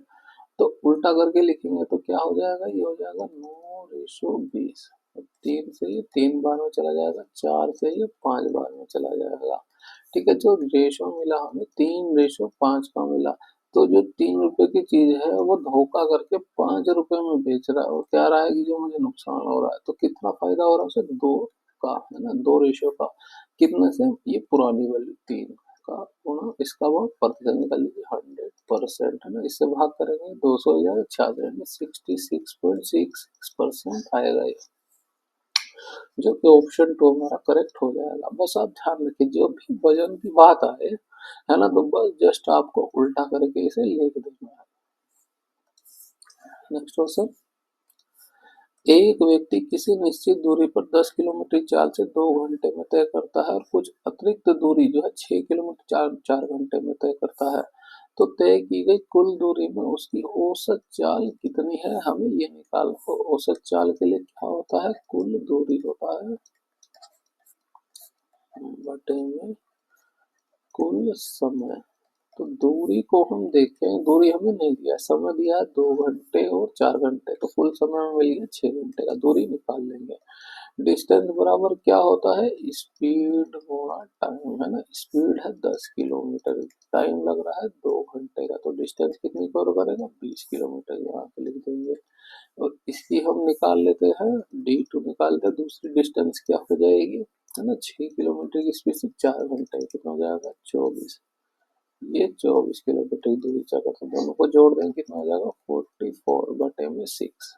तो उल्टा करके लिखेंगे तो क्या हो जाएगा? ये हो जाएगा 9:20। 3 से ये 3 बार में चला जाएगा, 4 से ये 5 बार में चला जाएगा, ठीक है। जो रेशो मिला हमें 3:5 का मिला। तो जो 3 रुपए की चीज है वो धोखा करके 5 रुपए में बेच रहा है और कह रहा है कि जो मुझे नुकसान हो रहा है, तो कितना फायदा हो रहा है उसे? 2 का, है ना, 2 रेशो का। कितने से? ये पुरानी वैल्यू 3 का गुणा इसका वो प्रतिशत निकाल लीजिए 100%, है ना। इससे भाग करेंगे 200 हो जाएगा, 66.66% आएगा ये, जो कि ऑप्शन 2 हमारा करेक्ट हो जाएगा। बस आप ध्यान रखिए जब भी वजन की बात आए, है ना, तो बस जस्ट आपको उल्टा करके इसे लिख देना है। नेक्स्ट क्वेश्चन, एक व्यक्ति किसी निश्चित दूरी पर 10 किलोमीटर चाल से 2 घंटे में तय करता है और कुछ अतिरिक्त दूरी जो है 6 किलोमीटर चार 4 घंटे में तय करता है, तो तय की गई कुल दूरी में उसकी औसत चाल कितनी है? हमें ये निकालना। औसत चाल के लिए क्या होता है? कुल दूरी होता है बटे में कुल समय। तो दूरी को हम देखें, दूरी हमें नहीं दिया, समय दिया है 2 घंटे और 4 घंटे, तो कुल समय में मिल गया 6 घंटे का, दूरी निकाल लेंगे। डिस्टेंस बराबर क्या होता है? स्पीड गुणा टाइम, है ना। स्पीड है 10 किलोमीटर, टाइम लग रहा है 2 घंटे का, तो डिस्टेंस कितनी कवर करेगा? 20 किलोमीटर, यहाँ पे लिख देंगे। और इसकी हम निकाल लेते हैं, D2 निकालते हैं, दूसरी डिस्टेंस क्या हो जाएगी, है ना, 6 किलोमीटर की स्पीड से 4 घंटे कितना हो जाएगा? 24। ये 24 किलोमीटर की दूरी चक्कर, तो दोनों को जोड़ देंगे कितना हो जाएगा? 44 बटे में 6,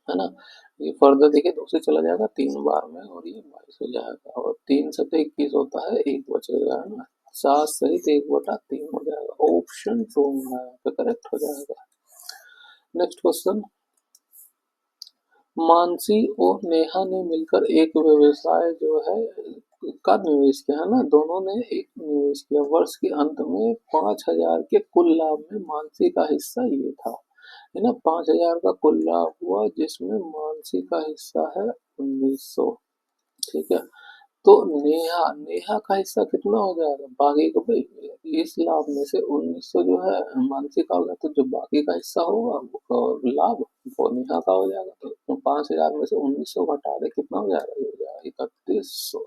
है ना। ये फर्दर देखिए 2 से चला जाएगा 3 बार में और ये 22 हो जाएगा, और 3 से तो 21 होता है, एक बचेगा, है ना। 7 सहित 1/3 हो जाएगा, ऑप्शन 2 है पे करेक्ट हो जाएगा। नेक्स्ट क्वेश्चन, मानसी और नेहा ने मिलकर एक व्यवसाय जो है का निवेश किया, है ना। दोनों ने एक निवेश किया, वर्ष के अंत में 5,000 के कुल लाभ में मानसी का हिस्सा ये था, है ना। 5,000 का कुल लाभ हुआ जिसमें मानसी का हिस्सा है 1,900, ठीक है। तो नेहा नेहा का हिस्सा कितना हो जाएगा बाकी को भाई, इस लाभ में से 1900 जो है मानसी का हो गया, तो जो बाकी का हिस्सा होगा वो लाभ वो नेहा का हो जाएगा। तो 5000 में से 1900 घटा दे, कितना हो जाएगा, ये हो जाएगा 3100।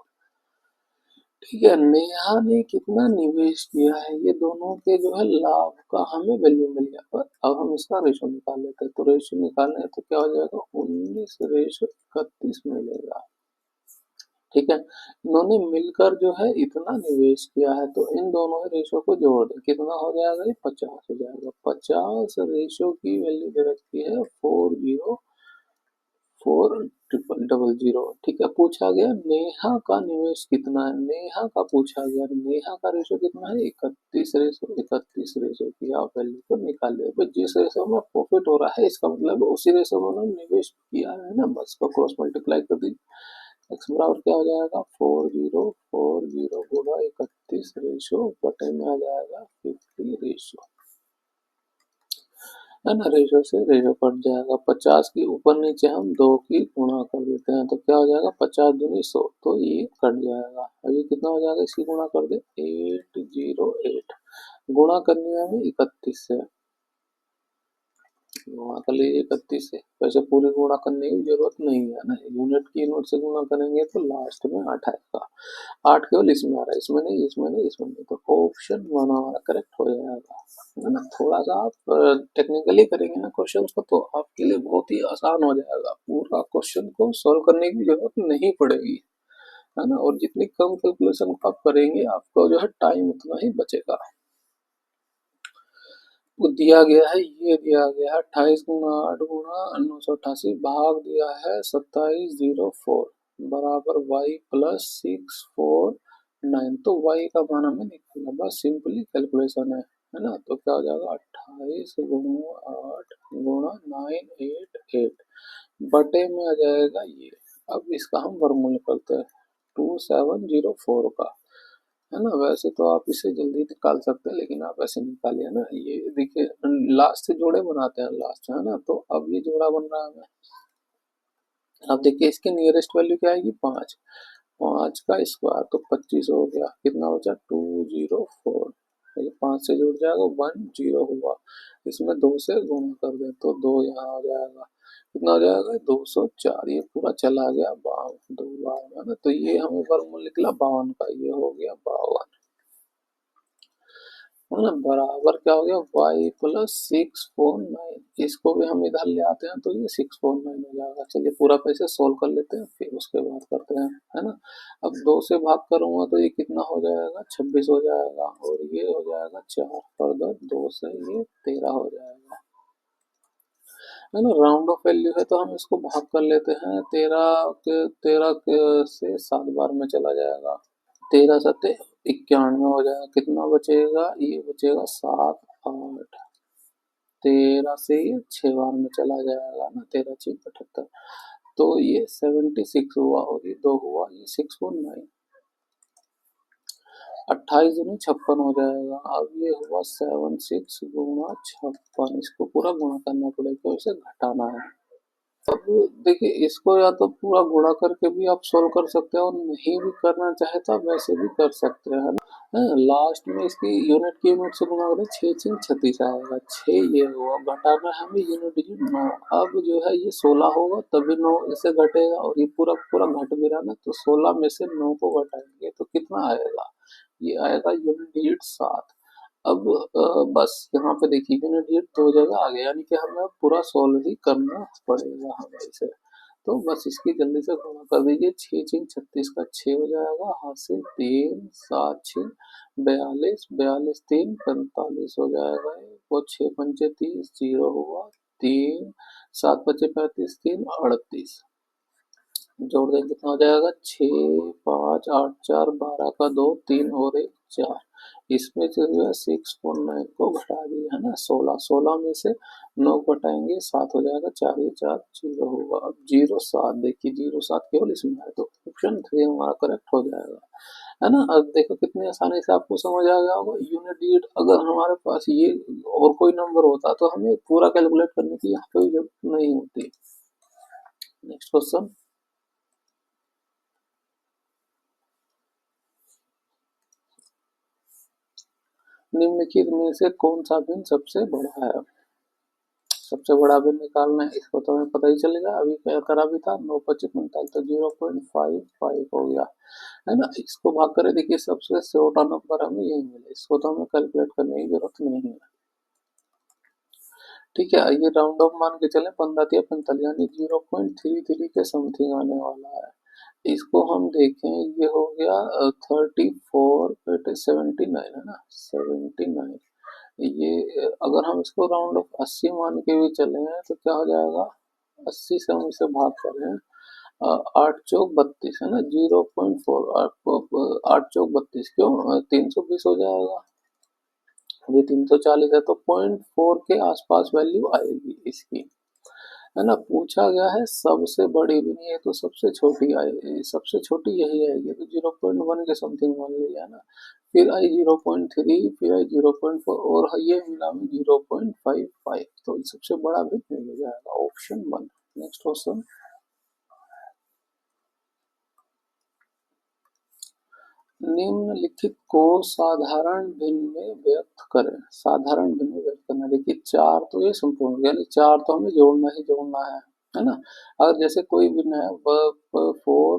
ठीक है, नेहा ने कितना निवेश किया है, ये दोनों के जो है लाभ का हमें वैल्यू मिल गया। पर अब हम इसका रेशो निकाल लेते हैं, तो रेशो निकालने हैं तो क्या हो जाएगा, 19:31 मिलेगा। ठीक है, इन्होंने मिलकर जो है इतना निवेश किया है, तो इन दोनों रेशो को जोड़ दें, कितना हो जाएगा, ये 50 हो जाएगा। 50 रेशो की वैल्यू दे रखी है 40400। ठीक है, पूछा गया नेहा का निवेश कितना है, नेहा का पूछा गया, नेहा का रेशो कितना है, 31:31 की आप वैल्यू को निकालिए। भाई जिस रेशो में प्रॉफिट हो रहा है इसका मतलब उसी रेशो में उन्होंने निवेश किया है ना, बस को क्रॉस मल्टीप्लाई कर दीजिए। एक्स बराबर क्या हो जाएगा, 4040 गुणा 31 रेशो बटे में आ जाएगा 50 रेशो, है ना। रेशो से रेशो कट जाएगा, 50 की ऊपर नीचे हम 2 की गुणा कर देते हैं, तो क्या हो जाएगा, 50 दूनी 100, तो ये कट जाएगा। अभी कितना हो जाएगा, इसकी गुणा कर दे, 808 गुणा करनी है हमें 31 से, गुणा कर लीजिए 31 से। वैसे पूरी गुणा करने की जरूरत नहीं है ना, यूनिट से गुणा करेंगे तो लास्ट में 8 आएगा। 8 केवल इसमें आ रहा है, इसमें नहीं, इसमें नहीं, इसमें नहीं, तो ऑप्शन 1 हमारा करेक्ट हो जाएगा, है ना। थोड़ा सा आप टेक्निकली करेंगे ना क्वेश्चन को तो आपके लिए बहुत ही आसान हो जाएगा, पूरा क्वेश्चन को सॉल्व करने की जरूरत नहीं पड़ेगी, है ना। और जितनी कम कैलकुलेशन आप करेंगे आपको जो है टाइम उतना ही बचेगा। वो दिया गया है, ये दिया गया है 28 गुना 8 गुना 988 भाग दिया है 2704 बराबर y प्लस 649। तो y का मान हमें निकालना, बस सिंपली कैलकुलेशन है ना। तो क्या हो जाएगा, 28 गुना 8 गुना 988 बटे में आ जाएगा ये। अब इसका हम वर्गमूल करते हैं 2704 का, है ना। वैसे तो आप इसे जल्दी निकाल सकते हैं लेकिन आप ऐसे निकालिए ना, ये देखिए लास्ट से जोड़े बनाते हैं लास्ट, है ना। तो अब ये जोड़ा बन रहा है, अब देखिए इसके नियरेस्ट वैल्यू क्या आएगी, 5, 5 का स्क्वायर तो 25 हो गया, कितना बचा 204, ये 5 से जुड़ जाएगा 10 हुआ, इसमें 2 से गुणा कर दें तो 2 यहाँ हो जाएगा, कितना हो जाएगा 204, ये पूरा चला गया 52, 2 52, है ना। तो ये हमें वर्गमूल निकला 52 का, ये हो गया 52, है ना। बराबर क्या हो गया, y प्लस 649, इसको भी हम इधर ले आते हैं तो ये 649 हो जाएगा। चलिए पूरा पैसे सोल्व कर लेते हैं फिर उसके बाद करते हैं, है ना। अब 2 से भाग करूंगा तो ये कितना हो जाएगा, 26 हो जाएगा, और ये हो जाएगा 4 पर 2 से ये 13 हो जाएगा, है ना। राउंड ऑफ वैल्यू है तो हम इसको भाग कर लेते हैं, 13 के से 7 बार में चला जाएगा, 13×7=91 हो जाएगा, कितना बचेगा, ये बचेगा 7 8, 13 से ये 6 बार में चला जाएगा ना, 13×6=78, तो ये 76 हुआ, और ये 2 हुआ, ये 649, 28×56 हो जाएगा। अब ये हुआ 76×56, इसको पूरा गुणा करना पड़ेगा, इसे घटाना है। अब देखिए इसको या तो पूरा गुणा करके भी आप सोल्व कर सकते हैं, और नहीं भी करना चाहे तो आप वैसे भी कर सकते हैं, है ना। लास्ट में इसकी यूनिट से गुणा करें, 6×6=36 आएगा, 6 ये हुआ, घटाना है हमें यूनिट डिजिट 9। अब जो है ये 16 होगा तभी 9 इससे घटेगा, और ये पूरा पूरा घट भी रहा ना, तो 16 में से 9 को घटाएंगे तो कितना आएगा, ये आएगा यूनिट डिजिट 7। अब बस यहाँ पे देखिए यूनिट डिजिट 2 जगह आ गया, यानी कि हमें अब पूरा सोल्व ही करना पड़ेगा हमें इसे। तो बस इसकी जल्दी से गुणा कर दीजिए, 6×36 का 6 हो जाएगा, हासिल 3 7 6 42, 42 3 45 हो जाएगा, वो 6×5=30, 0 हुआ, 3 7×5=35, 3 38, जोड़ दें कितना हो जाएगा, 6 5 8 4 12 का 2 3 और 1 4, इसमें से जो है 649 को घटा दिए, है ना। 16 16 में से 9 घटाएंगे 7 हो जाएगा, 4 ये 4 0 होगा। अब 07, देखिए 07 केवल इसमें है, तो ऑप्शन 3 हमारा करेक्ट हो जाएगा, है ना। अब देखो कितनी आसानी से आपको समझ आ गया होगा। यूनिट डिजिट अगर हमारे पास ये और कोई नंबर होता तो हमें पूरा कैलकुलेट करने की यहाँ पे जरूरत नहीं होती। नेक्स्ट क्वेश्चन, निम्नलिखित में से कौन सा भिन्न सबसे बड़ा है? सबसे बड़ा भिन्न निकालना है, इसको तो हमें पता ही चलेगा, अभी क्या करा भी था, 9×25 तो 0.55 हो गया है ना। इसको भाग करें, देखिए सबसे छोटा नंबर हमें यही मिले, इसको तो हमें कैलकुलेट करने की जरूरत नहीं है। ठीक है, ये राउंड ऑफ मान के चले, 15×45 यानी 0.33 के समथिंग आने वाला है। इसको हम देखें, ये हो गया 34/79 है ना, 79। ये अगर हम इसको राउंड ऑफ 80 मान के भी चले हैं तो क्या हो जाएगा, 80 से हम इसे भाग करें, 8×4 = 32 है ना, 0.4, 8×4 = 32, क्यों 320 हो जाएगा, ये 340 है, तो 0.4 के आसपास वैल्यू आएगी इसकी, है ना। पूछा गया है सबसे बड़ी भी नहीं है तो सबसे छोटी आएगी, सबसे छोटी यही आएगी, तो 0.1 के समथिंग मान लिया है ना। फिर आई 0.3, फिर आई 0.4 और ये मिला में 0.55, तो सबसे बड़ा भी नहीं हो जाएगा, ऑप्शन 1। नेक्स्ट क्वेश्चन, निम्नलिखित को साधारण भिन्न में व्यक्त करें। साधारण भिन्न में व्यक्त करना, देखिए 4 तो ये संपूर्ण, यानी 4 तो हमें जोड़ना ही जोड़ना है ना। अगर जैसे कोई भिन्न है 4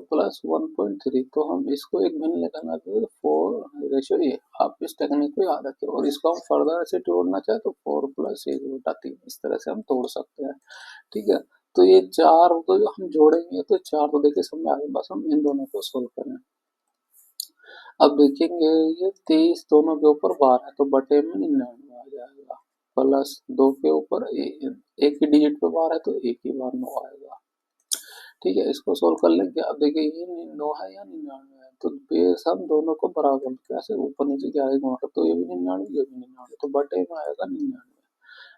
+ 1.3, तो हम इसको एक भिन्न लेकर आते हैं 4:8, आप इस टेक्निक को याद रखें, और इसको हम फर्दर ऐसे तोड़ना चाहे तो 4 + 1/3, इस तरह से हम तोड़ सकते हैं। ठीक है, तो ये 4 तो जो हम जोड़ेंगे तो 4 तो देखिए सब में आगे, बस हम इन दोनों को सोल्व करें। अब देखेंगे, ये 23 दोनों के ऊपर 12 है तो बटे में 99 आ जाएगा, प्लस 2 के ऊपर एक ही डिजिट पे 12 है तो एक ही बार 9 आएगा। ठीक है, इसको सोल्व कर लेंगे। अब देखिए ये 9 है या 99 है, तो बेस हम दोनों को बराबर कैसे ऊपर नीचे क्या गुणा कर, तो ये भी 99, ये भी 99, तो बटे में आएगा 99,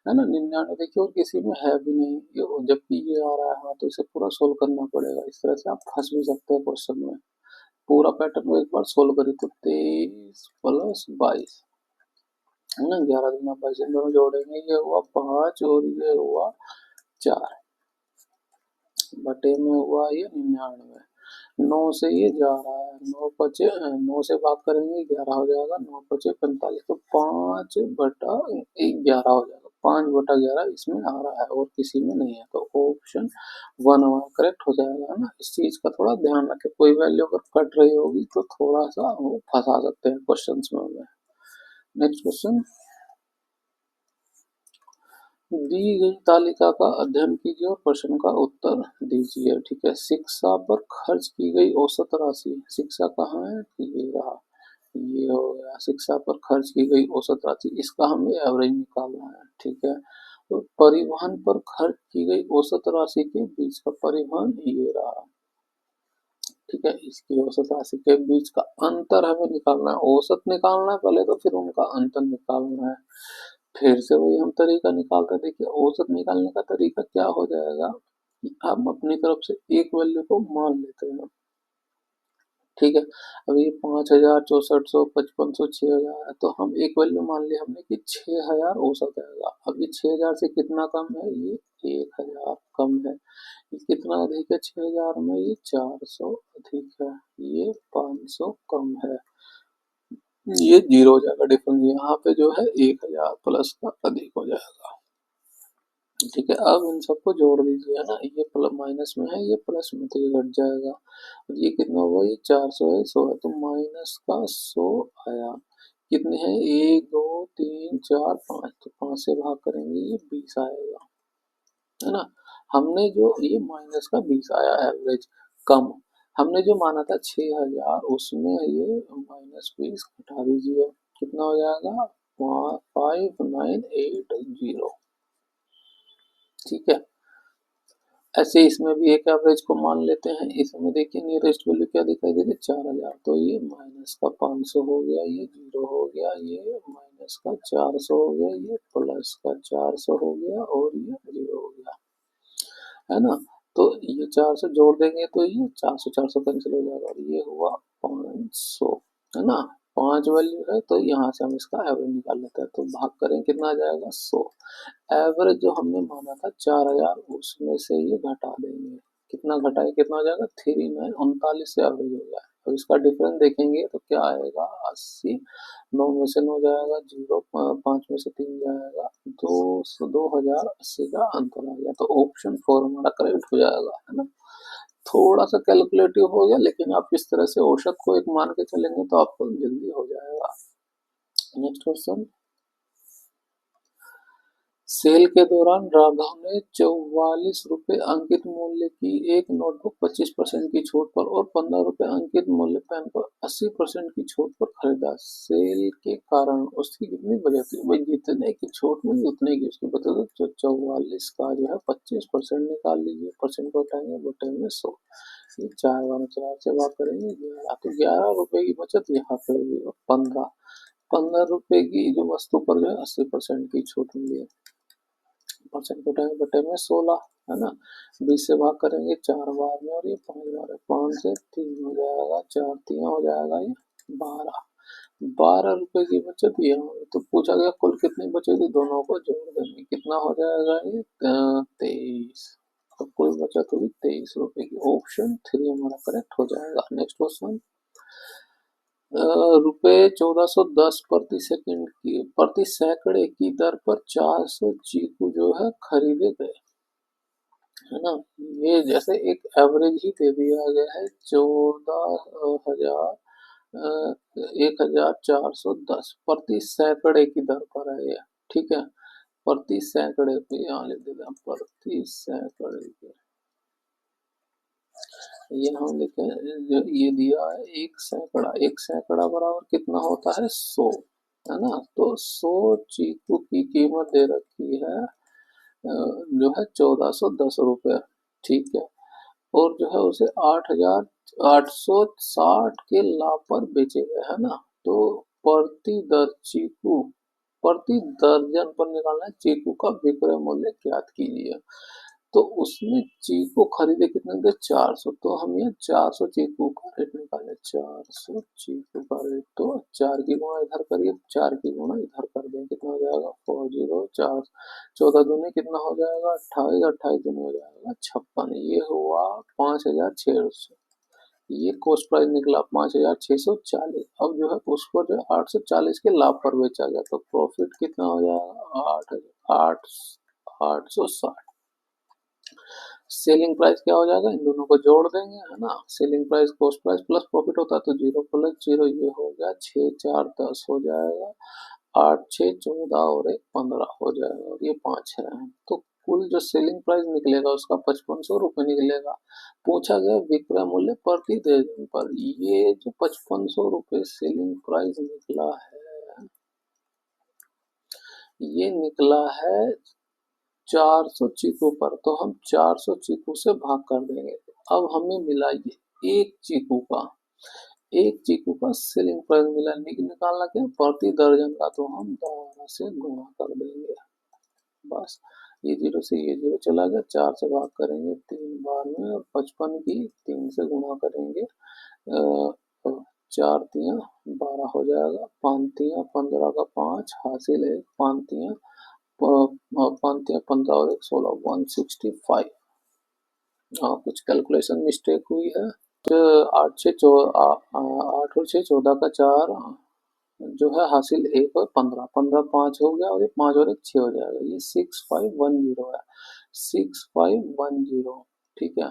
है ना। 99 देखिए और किसी में है भी नहीं, जबकि ये आ रहा है, हाँ, तो इसे पूरा सोल्व करना पड़ेगा, इस तरह से आप फंस भी सकते हैं क्वेश्चन में। पूरा पैटर्न को एक बार सोल्व करें, तो 23 + 22 है ना, 11×22, इन दोनों जोड़ेंगे, ये हुआ 5 और ये हुआ 4, बटे में हुआ ये 99। 9 से ये जा रहा है, 9 से भाग करेंगे 11 हो जाएगा, 9×5 = 45, तो 5/11 हो जाएगा, 5/11 इसमें आ रहा है और किसी में नहीं है, तो ऑप्शन 1 हमारा करेक्ट हो जाएगा, है ना। इस चीज का थोड़ा ध्यान रखें, कोई वैल्यू अगर कट रही होगी तो थोड़ा सा वो फंसा सकते हैं क्वेश्चन में हमें। नेक्स्ट क्वेश्चन, दी गई तालिका का अध्ययन कीजिए और प्रश्न का उत्तर दीजिए। ठीक है, शिक्षा पर खर्च की गई औसत राशि, शिक्षा कहाँ है, ये रहा, ये हो गया, शिक्षा पर खर्च की गई औसत राशि, इसका हमें एवरेज निकालना है। ठीक है, तो परिवहन पर खर्च की गई औसत राशि के बीच का परिवहन ये रहा। ठीक है, इसकी औसत राशि के बीच का अंतर हमें निकालना है, औसत निकालना है पहले, तो फिर उनका अंतर निकालना है। फिर से वही हम तरीका निकालते हैं, देखिए औसत निकालने का तरीका क्या हो जाएगा कि हम अपनी तरफ से एक वैल्यू को मान लेते हैं। ठीक है, अब ये 5,000, 6400, 5500, 6,000 है, तो हम एक वैल्यू मान लिया हमने कि 6,000 औसत आएगा। अब ये 6,000 से कितना कम है, ये 1,000 कम है। ये कितना अधिक है 6,000 में, ये 400 अधिक है, ये 500 कम है, ये 0 हो जाएगा डिफरेंस, यहाँ पे जो है 1,000 प्लस का अधिक हो जाएगा। ठीक है, अब इन सबको जोड़ दीजिए, है ना, ये प्लस माइनस में है, ये प्लस में, तो ये घट जाएगा, और ये कितना हुआ, ये 400 है, 100 है, तो माइनस का 100 आया। कितने हैं, 1 2 3 4 5, तो 5 से भाग करेंगे ये 20 आएगा, है ना। हमने जो ये माइनस का 20 आया एवरेज कम, हमने जो माना था 6,000, उसमें ये -20 घटा दीजिए, कितना हो जाएगा 5980। ठीक है, ऐसे इसमें भी एक एवरेज को मान लेते हैं, इसमें देखिए नियरेस्ट वैल्यू क्या दिखाई दे रही है, 4,000, तो ये माइनस का 500 हो गया, ये 0 हो गया, ये माइनस का 400 हो गया, ये प्लस का 400 हो गया, और ये 0 हो गया, है ना। तो ये 400 जोड़ देंगे तो ये 400 400 कैंसिल हो जाएगा, और ये हुआ 500, है ना। 5 वैल्यू है तो यहाँ से हम इसका एवरेज निकाल लेते हैं, तो भाग करें कितना आ जाएगा 100, एवरेज जो हमने माना था 4,000, उसमें से ये घटा देंगे, कितना घटाए, कितना हो जाएगा 3939 से एवरेज हो गया। अब इसका डिफरेंस देखेंगे तो क्या आएगा, 80, 9 में से 9 जाएगा, 0 5 में से 3 जाएगा, 2080 का आंसर आ गया। तो ऑप्शन 4 हमारा करेक्ट हो जाएगा, है ना। थोड़ा सा कैलकुलेटिव हो गया, लेकिन आप इस तरह से औसत को एक मान के चलेंगे तो आपको जल्दी हो जाएगा। नेक्स्ट क्वेश्चन, सेल के दौरान राघव ने 44 रुपए अंकित मूल्य की एक नोटबुक 25% की छूट पर और 15 रुपए अंकित मूल्य पेन पर 80% की छूट पर खरीदा। सेल के कारण उसकी कितनी बचत हुई? भाई जितने की छूट मिली उतने की उसकी बचत हुई। तो 44 का जो है 25% निकाल लीजिए, परसेंट को उठाएंगे बटे में 100, ये 4 बार 4 से भाग करेंगे 11, तो 11 रुपए की बचत यहाँ पे हुई। और 15 रुपए की जो वस्तु पर जो है 80% की छूट मिली है, परसेंट उठाएंगे बटे में 16, है ना। 20 से भाग करेंगे 4 बार में और ये 5 बार है, 5 से 3 हो जाएगा, 4 3 हो जाएगा, ये 12, 12 रुपए की बचत ये होगी। तो पूछा गया कुल कितनी बचेगी, दोनों को जोड़ देंगे, कितना हो जाएगा ये 23, तो कुल बचत होगी 23 रुपए की। ऑप्शन 3 हमारा करेक्ट हो जाएगा। नेक्स्ट क्वेश्चन, रुपए 1410 प्रति सैकड़े की दर पर 400 चीकू जो है खरीदे गए, है ना। ये जैसे एक एवरेज ही दे दिया गया है, 14,1410 प्रति सैकड़े की दर पर है ये, ठीक है। प्रति सैकड़े पे यहाँ लिख देते हैं, प्रति सैकड़े के, ये हम लिखे ये दिया है 1 सैकड़ा, 1 सैकड़ा बराबर कितना होता है 100, है ना। तो 100 चीकू की कीमत दे रखी है जो है 1410 रुपये, ठीक है। और जो है उसे 8,860 के लाभ पर बेचे गए, है ना। तो प्रति दर चीकू, प्रति दर्जन पर निकालना है चीकू का विक्रय मूल्य ज्ञात कीजिए। तो उसमें चीकू खरीदे कितने थे 400, तो हम ये 400 चीकू का रेट निकाले, 400 चीकू का रेट, तो 4 की गुणा इधर करिए, 4 की गुणा इधर कर दें, कितना हो जाएगा 404, 14 दूनी कितना हो जाएगा 28, 28 दूनी हो जाएगा 56, ये हुआ 5,600, ये कॉस्ट प्राइस निकला 5,640। अब जो है उसको जो 840 के लाभ पर बेचा गया, तो प्रॉफिट कितना हो जाएगा 8,860। सेलिंग प्राइस क्या हो जाएगा, इन दोनों को जोड़ देंगे, है ना। Selling price cost price plus profit होता है, तो 0 प्लस 0 ये हो गया 6 4 10 हो जाएगा, 8 6 14 और 1 15 हो जाएगा, और ये 5 है। तो कुल जो सेलिंग प्राइस निकलेगा उसका 5500 रुपये निकलेगा। पूछा गया विक्रय मूल्य प्रति दर्जन पर, ये जो 5500 रुपये सेलिंग प्राइस निकला है, ये निकला है 400 चीकू पर, तो हम 400 चीकू से भाग कर देंगे। अब हमें मिला ये एक चीकू का सेलिंग प्राइस मिला, निकालना क्या प्रति दर्जन का, तो हम 12 से गुणा कर देंगे, बस। ये 0 से ये 0 चला गया, 4 से भाग करेंगे 3 बार में, और 55 की 3 से गुणा करेंगे, 4 तिया 12 हो जाएगा, 5 तिया 15 का 5 हासिल है, 5 तिया 15 और 1 16, 165। हाँ, कुछ कैलकुलेशन मिस्टेक हुई है। तो 8 और 6 14 का 4 जो है हासिल 1 और 15, 15 5 हो गया, और ये 5 और 1 6 हो जाएगा, ये 6510 है, 6510, ठीक है।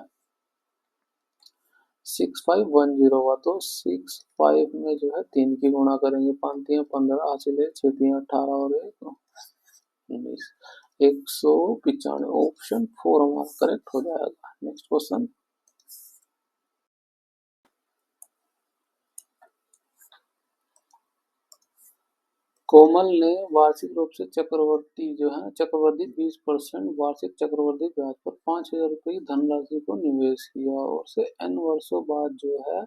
6510 हुआ, तो 65 में जो है 3 की गुणा करेंगे, 5 तिया 15 हासिल है, 6 तिया 18 और 1 19, 195। ऑप्शन 4 हमारा करेक्ट हो जाएगा। नेक्स्ट क्वेश्चन, कोमल ने वार्षिक रूप से चक्रवृद्धि 20% वार्षिक चक्रवृद्धि ब्याज पर 5,000 रुपये की धनराशि को निवेश किया, और से n वर्षों बाद जो है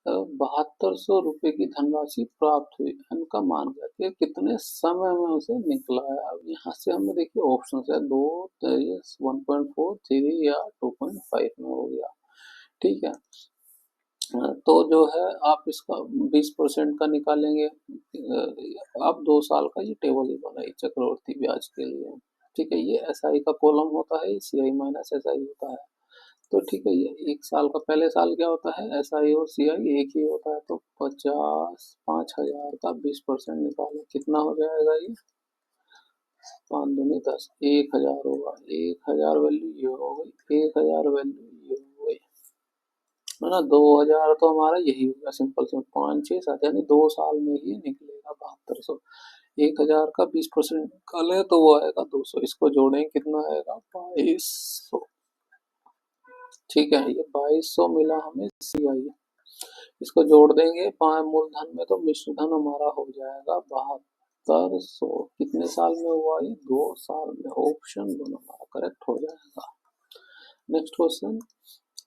7200 रुपये की धनराशि प्राप्त हुई। n का मान क्या कि कितने समय में उसे निकला है। अब यहाँ से हमें देखिए ऑप्शन है 2, 1.4 3 या 2.5 में हो गया, ठीक है। तो जो है आप इसका 20% का निकालेंगे, आप 2 साल का ये टेबल ही बनाइए चक्रवर्ती ब्याज के लिए, ठीक है। ये एस आई का कॉलम होता है, सी आई माइनस एस आई होता है। तो ठीक है, ये एक साल का पहले साल क्या होता है, एस आई और सी आई एक ही होता है, तो 50 का 20% निकालो, कितना हो जाएगा ये, 5 दूनी 10, 1,000 होगा, 1,000 वैल्यू ये हो गई, 1,000 वैल्यू ये हो गई, है ना। 2,000 तो हमारा यही होगा, सिंपल से 5, 6, 7 यानी 2 साल में ही निकलेगा 7200। 1,000 का 20% निकाले तो वो आएगा 200, इसको जोड़ें कितना आएगा 2200। ठीक है, ये 2200 मिला हमें सी आई, इसको जोड़ देंगे पाए मूलधन में तो मिश्र धन हमारा हो जाएगा 7200। कितने साल में हुआ ये, 2 साल में। ऑप्शन दोनों हमारा करेक्ट हो जाएगा। नेक्स्ट क्वेश्चन,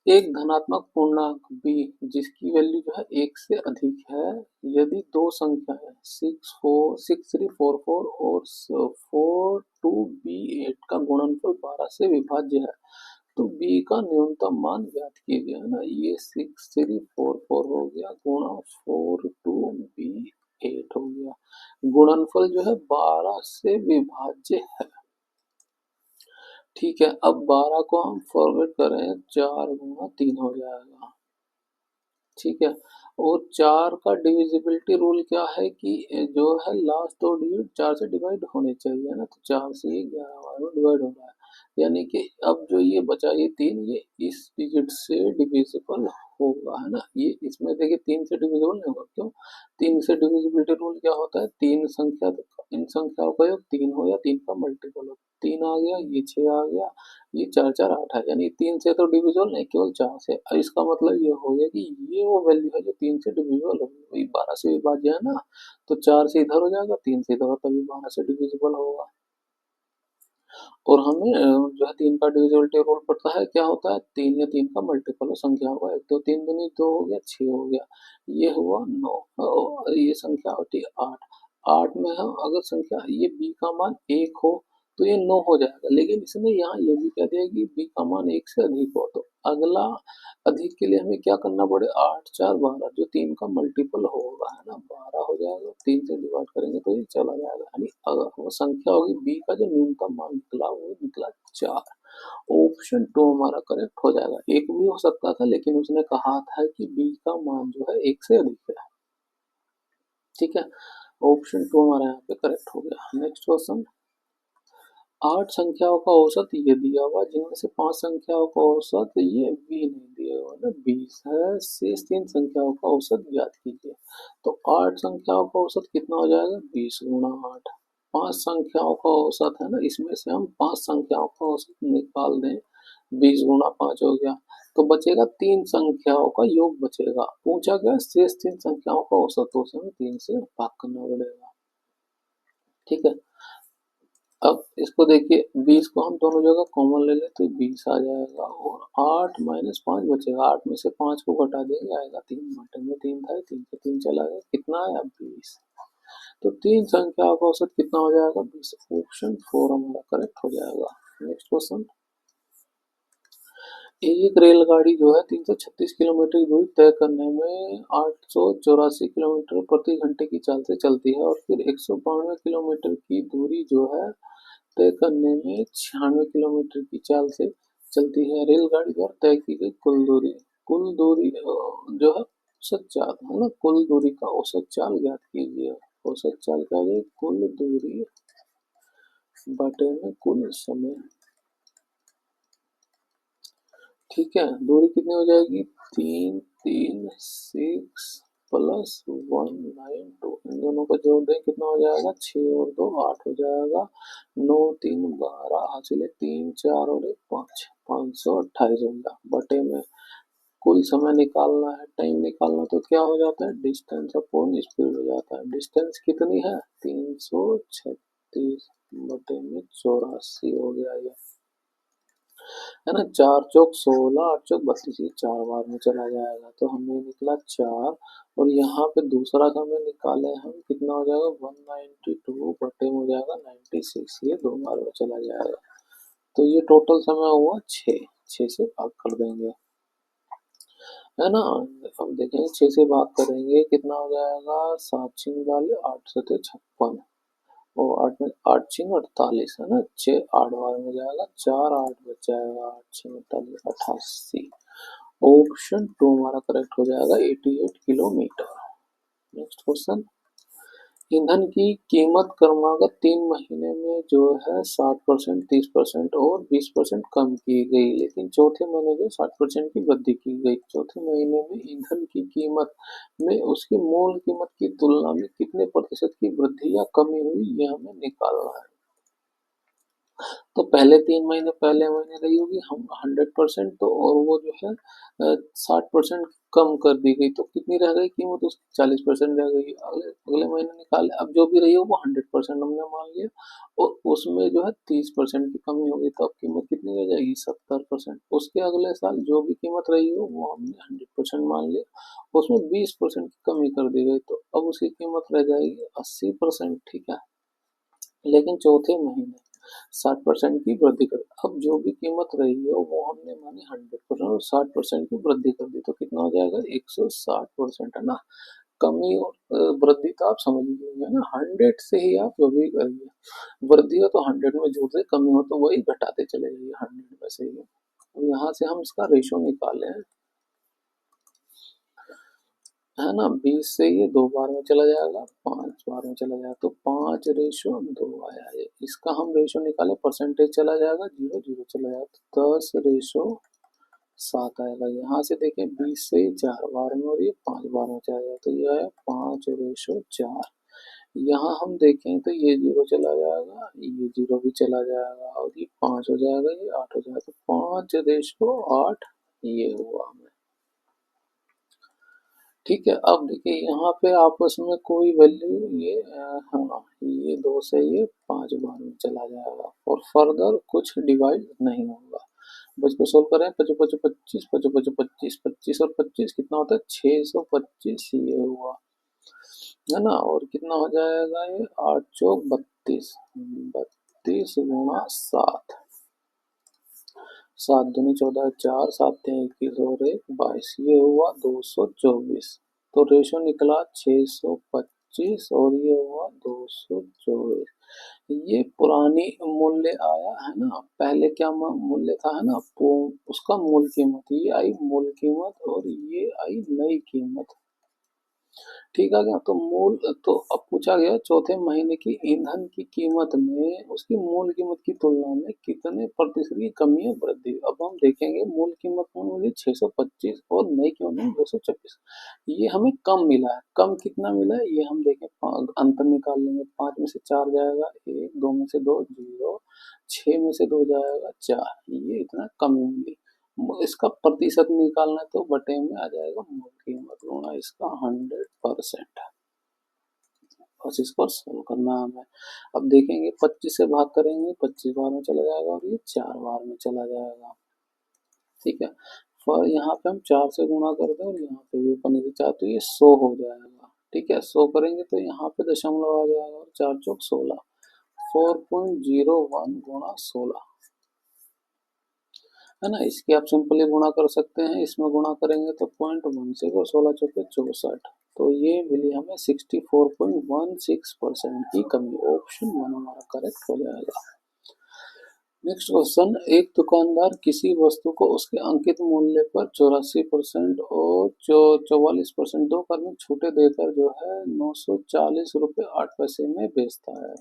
एक धनात्मक पूर्णांक बी जिसकी वैल्यू जो है एक से अधिक है, यदि दो संख्याएं 6344 और 42B8 का गुणनफल 12 से विभाज्य है तो बी का न्यूनतम मान ज्ञात कीजिए, है ना। ये 6344 हो गया गुणा 42B8 हो गया, गुणनफल जो है 12 से विभाज्य है। ठीक है, अब 12 को हम फॉरवर्ड करें, 4 गुणा 3 हो जाएगा। ठीक है, और 4 का डिविजिबिलिटी रूल क्या है कि जो है लास्ट दो डिजिट 4 से डिवाइड होने चाहिए ना, तो 4 से ये 11 बार में डिवाइड हो रहा है, यानी कि अब जो ये बचा ये 3, ये इस डिजिट से डिविजिबल होगा, है ना। ये इसमें देखिए 3 से डिविजिबल नहीं होगा, क्यों, 3 से डिविजिबिलिटी रूल क्या होता है, तीन संख्या, इन संख्याओं का योग 3 हो या 3 का मल्टीपल हो, 3 आ गया, ये 6 आ गया, ये 4, 4, 8 है, यानी 3 से तो डिविजिबल नहीं, केवल 4 से। अब इसका मतलब ये हो गया कि ये वो वैल्यू है जो 3 से डिविजिबल होगी, वही 12 से विभाज्य है ना, तो 4 से इधर हो जाएगा, 3 से इधर, तभी 12 से डिविजिबल होगा। और हमें जो है 3 का डिविजिबिलिटी रूल पड़ता है, क्या होता है, 3 या 3 का मल्टीपल हो संख्याओं का, 1 2 3 दूनी 2 हो गया, 6 हो गया, ये हुआ 9, और ये संख्या होती है 8। 8 में हम अगर संख्या ये b का मान 1 हो तो ये 9 हो जाएगा, लेकिन इसने यहाँ ये भी कह दिया कि b का मान 1 से अधिक हो, तो अगला अधिक के लिए हमें क्या करना पड़े, 8 4 12 जो 3 का मल्टीपल होगा, है ना, 12 हो जाएगा, 3 से डिवाइड करेंगे तो ये चला जाएगा, यानी अगर वो संख्या होगी b का जो न्यूनतम मान निकला वो निकला 4। ऑप्शन 2 हमारा करेक्ट हो जाएगा। एक भी हो सकता था, लेकिन उसने कहा था कि b का मान जो है 1 से अधिक है। ठीक है, ऑप्शन 2 हमारा यहाँ पे करेक्ट हो गया। नेक्स्ट क्वेश्चन, 8 संख्याओं का औसत ये दिया हुआ, जिनमें से 5 संख्याओं का औसत ये बी नहीं दिया हुआ ना, 20 है, शेष 3 संख्याओं का औसत ज्ञात कीजिए। तो 8 संख्याओं का औसत कितना हो जाएगा, 20 गुणा 8। 5 संख्याओं का औसत है ना, इसमें से हम 5 संख्याओं का औसत निकाल दें, 20 गुणा 5 हो गया, तो बचेगा 3 संख्याओं का योग बचेगा। पूछा गया शेष 3 संख्याओं का औसत, तो उसे हमें 3 से भाग करना पड़ेगा। ठीक है, अब इसको देखिए, 20 को हम दोनों जगह कॉमन ले लें तो 20 आ जाएगा, और 8 माइनस 5 बचेगा, 8 में से 5 को घटा देंगे आएगा 3, बटे में 3 था, 3 से 3 चला गया, कितना आया 20। तो 3 संख्या का औसत कितना हो जाएगा 20। ऑप्शन 4 हमारा करेक्ट हो जाएगा। नेक्स्ट क्वेश्चन, एक रेलगाड़ी जो है 336 किलोमीटर की दूरी तय करने में 884 किलोमीटर प्रति घंटे की चाल से चलती है, और फिर 192 किलोमीटर की दूरी जो है तय करने में 96 किलोमीटर की चाल से चलती है। रेलगाड़ी द्वारा तय की गई कुल दूरी जो है औसत चाल, है ना, कुल दूरी का औसत चाल ज्ञात कीजिए। औसत चाल क्या है, कुल दूरी बटे में कुल समय। ठीक है, दूरी कितनी हो जाएगी, 336 प्लस 192, इन दोनों को जोड़ दें कितना हो जाएगा, 6 और 2 8 हो जाएगा, 9 3 12 हासिल 3 4 और 1 5, 528 हो गया, बटे में कुल समय निकालना है, टाइम निकालना, तो क्या हो जाता है, डिस्टेंस अपॉन स्पीड हो जाता है। डिस्टेंस कितनी है, 336 बटे में 84 हो गया ये, है ना। 4 चौक 16, 8 चौक 32, ये 4 बार में चला जाएगा, तो हमें निकला 4, और यहाँ पे दूसरा समय निकाले हम, कितना हो जाएगा 192 बटे में हो जाएगा 96, ये 2 बार में चला जाएगा, तो ये टोटल समय हुआ 6, 6 से भाग कर देंगे, है ना। अब देखेंगे 6 से भाग करेंगे कितना हो जाएगा, 7 6 निकाले 8 7 56, और 8 में 8 6 48 है ना, 6 8 बार में जाएगा, 4 8 बच जाएगा, 8 6 48 88। ऑप्शन 2 हमारा करेक्ट हो जाएगा 88 किलोमीटर। नेक्स्ट क्वेश्चन, ईंधन की कीमत क्रमागत 3 महीने में जो है 60%, 30% और 20% कम की गई, लेकिन चौथे महीने जो 60% की वृद्धि की गई। चौथे महीने में ईंधन की कीमत में उसकी मूल कीमत की तुलना में कितने प्रतिशत की वृद्धि या कमी हुई, ये हमें निकालना है। तो पहले 3 महीने पहले महीने रही होगी हम 100%, तो और वो जो है 60% कम कर दी गई, तो कितनी रह गई कीमत उसकी, 40% रह गई। अगले अगले महीने निकाले, अब जो भी रही हो वो 100% हमने मान लिया, और उसमें जो है 30% की कमी होगी, तो अब कीमत कितनी रह जाएगी, 70%। उसके अगले साल जो भी कीमत रही हो वो हमने 100% मान लिया, उसमें 20% की कमी कर दी गई, तो अब उसकी कीमत रह जाएगी 80%। ठीक है, लेकिन चौथे महीने 60% की वृद्धि कर, अब जो भी कीमत रही है वो हमने मानी 100% और 60% की वृद्धि कर दी, तो कितना हो जाएगा 160%, है ना। कमी और वृद्धि तो आप समझ लीजिए ना, 100 से ही आप जो भी करिए, वृद्धि हो तो 100 में जोड़ से, कमी हो तो वही घटाते चले जाइए 100 में से ही। अब यहाँ से हम इसका रेशो निकाले हैं, है ना, 20 से ये 2 बार में चला जाएगा, 5 बार में चला जाएगा, तो 5:2 आया ये। इसका हम रेशो निकाले, परसेंटेज चला जाएगा, 0 0 चला जाएगा, तो 10:7 आएगा। यहाँ से देखें 20 से 4 बार में और ये 5 बार में चला जाएगा, तो ये आया 5:4। यहाँ हम देखें तो ये 0 चला जाएगा, ये 0 भी चला जाएगा, और ये 5 हो जाएगा, ये 8 हो जाएगा, तो 5:8 ये हुआ हमें। ठीक है, अब देखिए यहाँ पे आपस में कोई वैल्यू ये हाँ, ये 2 से ये 5 बार में चला जाएगा, और फर्दर कुछ डिवाइड नहीं होगा। बस को सोल्व करें, 5 5 25 5 5 25 25 और 25 कितना होता है, 625 ये हुआ, है ना। और कितना हो जाएगा ये, 8 चौक 32, 32 गुणा 7, 7 दूनी 14, 4 7 21 और 1 22, ये हुआ 224। तो रेशो निकला 625 और ये हुआ 224। ये पुरानी मूल्य आया है ना, पहले क्या मूल्य था, है ना, उसका मूल कीमत, ये आई मूल कीमत और ये आई नई कीमत। ठीक आ गया, तो मूल, तो अब पूछा गया चौथे महीने की ईंधन की कीमत में उसकी मूल कीमत की तुलना में कितने प्रतिशत की कमी या वृद्धि। अब हम देखेंगे मूल कीमत में मिली 625 और नई कीमत में 226, ये हमें कम मिला है, कम कितना मिला है ये हम देखें, अंतर निकाल लेंगे, 5 में से 4 जाएगा 1, 2 में से 2 0, 6 में से 2 जाएगा 4, ये इतना कम मिली। इसका प्रतिशत निकालना है, तो बटे में आ जाएगा मूल कीमत गुणा इसका 100%। बस इसको सोल्व करना है हमें। अब देखेंगे 25 से भाग करेंगे, 25 बार में चला जाएगा और ये 4 बार में चला जाएगा। ठीक है, पर यहाँ पे हम 4 से गुणा कर दें और यहाँ पे भी ऊपर नीचे 4, तो ये 100 हो जाएगा। ठीक है, 100 करेंगे तो यहाँ पे दशमलव आ जाएगा, और 4 चौक 16, 4.01 गुणा 16, है ना। इसकी आप सिंपली गुणा कर सकते हैं, इसमें गुणा करेंगे तो 0.16 और 16 चौके 64, तो ये मिली हमें 64.16% की कमी। ऑप्शन 1 हमारा करेक्ट हो जाएगा। नेक्स्ट क्वेश्चन, एक दुकानदार किसी वस्तु को उसके अंकित मूल्य पर 84% और 44% दो कर में छूटे देकर जो है 940 रुपये 8 पैसे में बेचता है।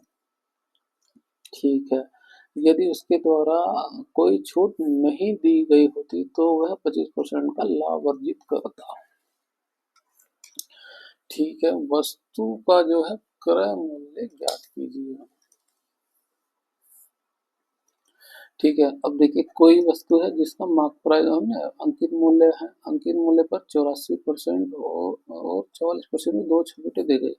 ठीक है, यदि उसके द्वारा कोई छूट नहीं दी गई होती तो वह 25% का लाभ अर्जित करता। ठीक है, वस्तु का जो है क्रय मूल्य ज्ञात कीजिए। ठीक है, अब देखिए कोई वस्तु है जिसका मार्क प्राइस हमने अंकित मूल्य है, अंकित मूल्य पर 84% और 44% में दो छूटें दी गई।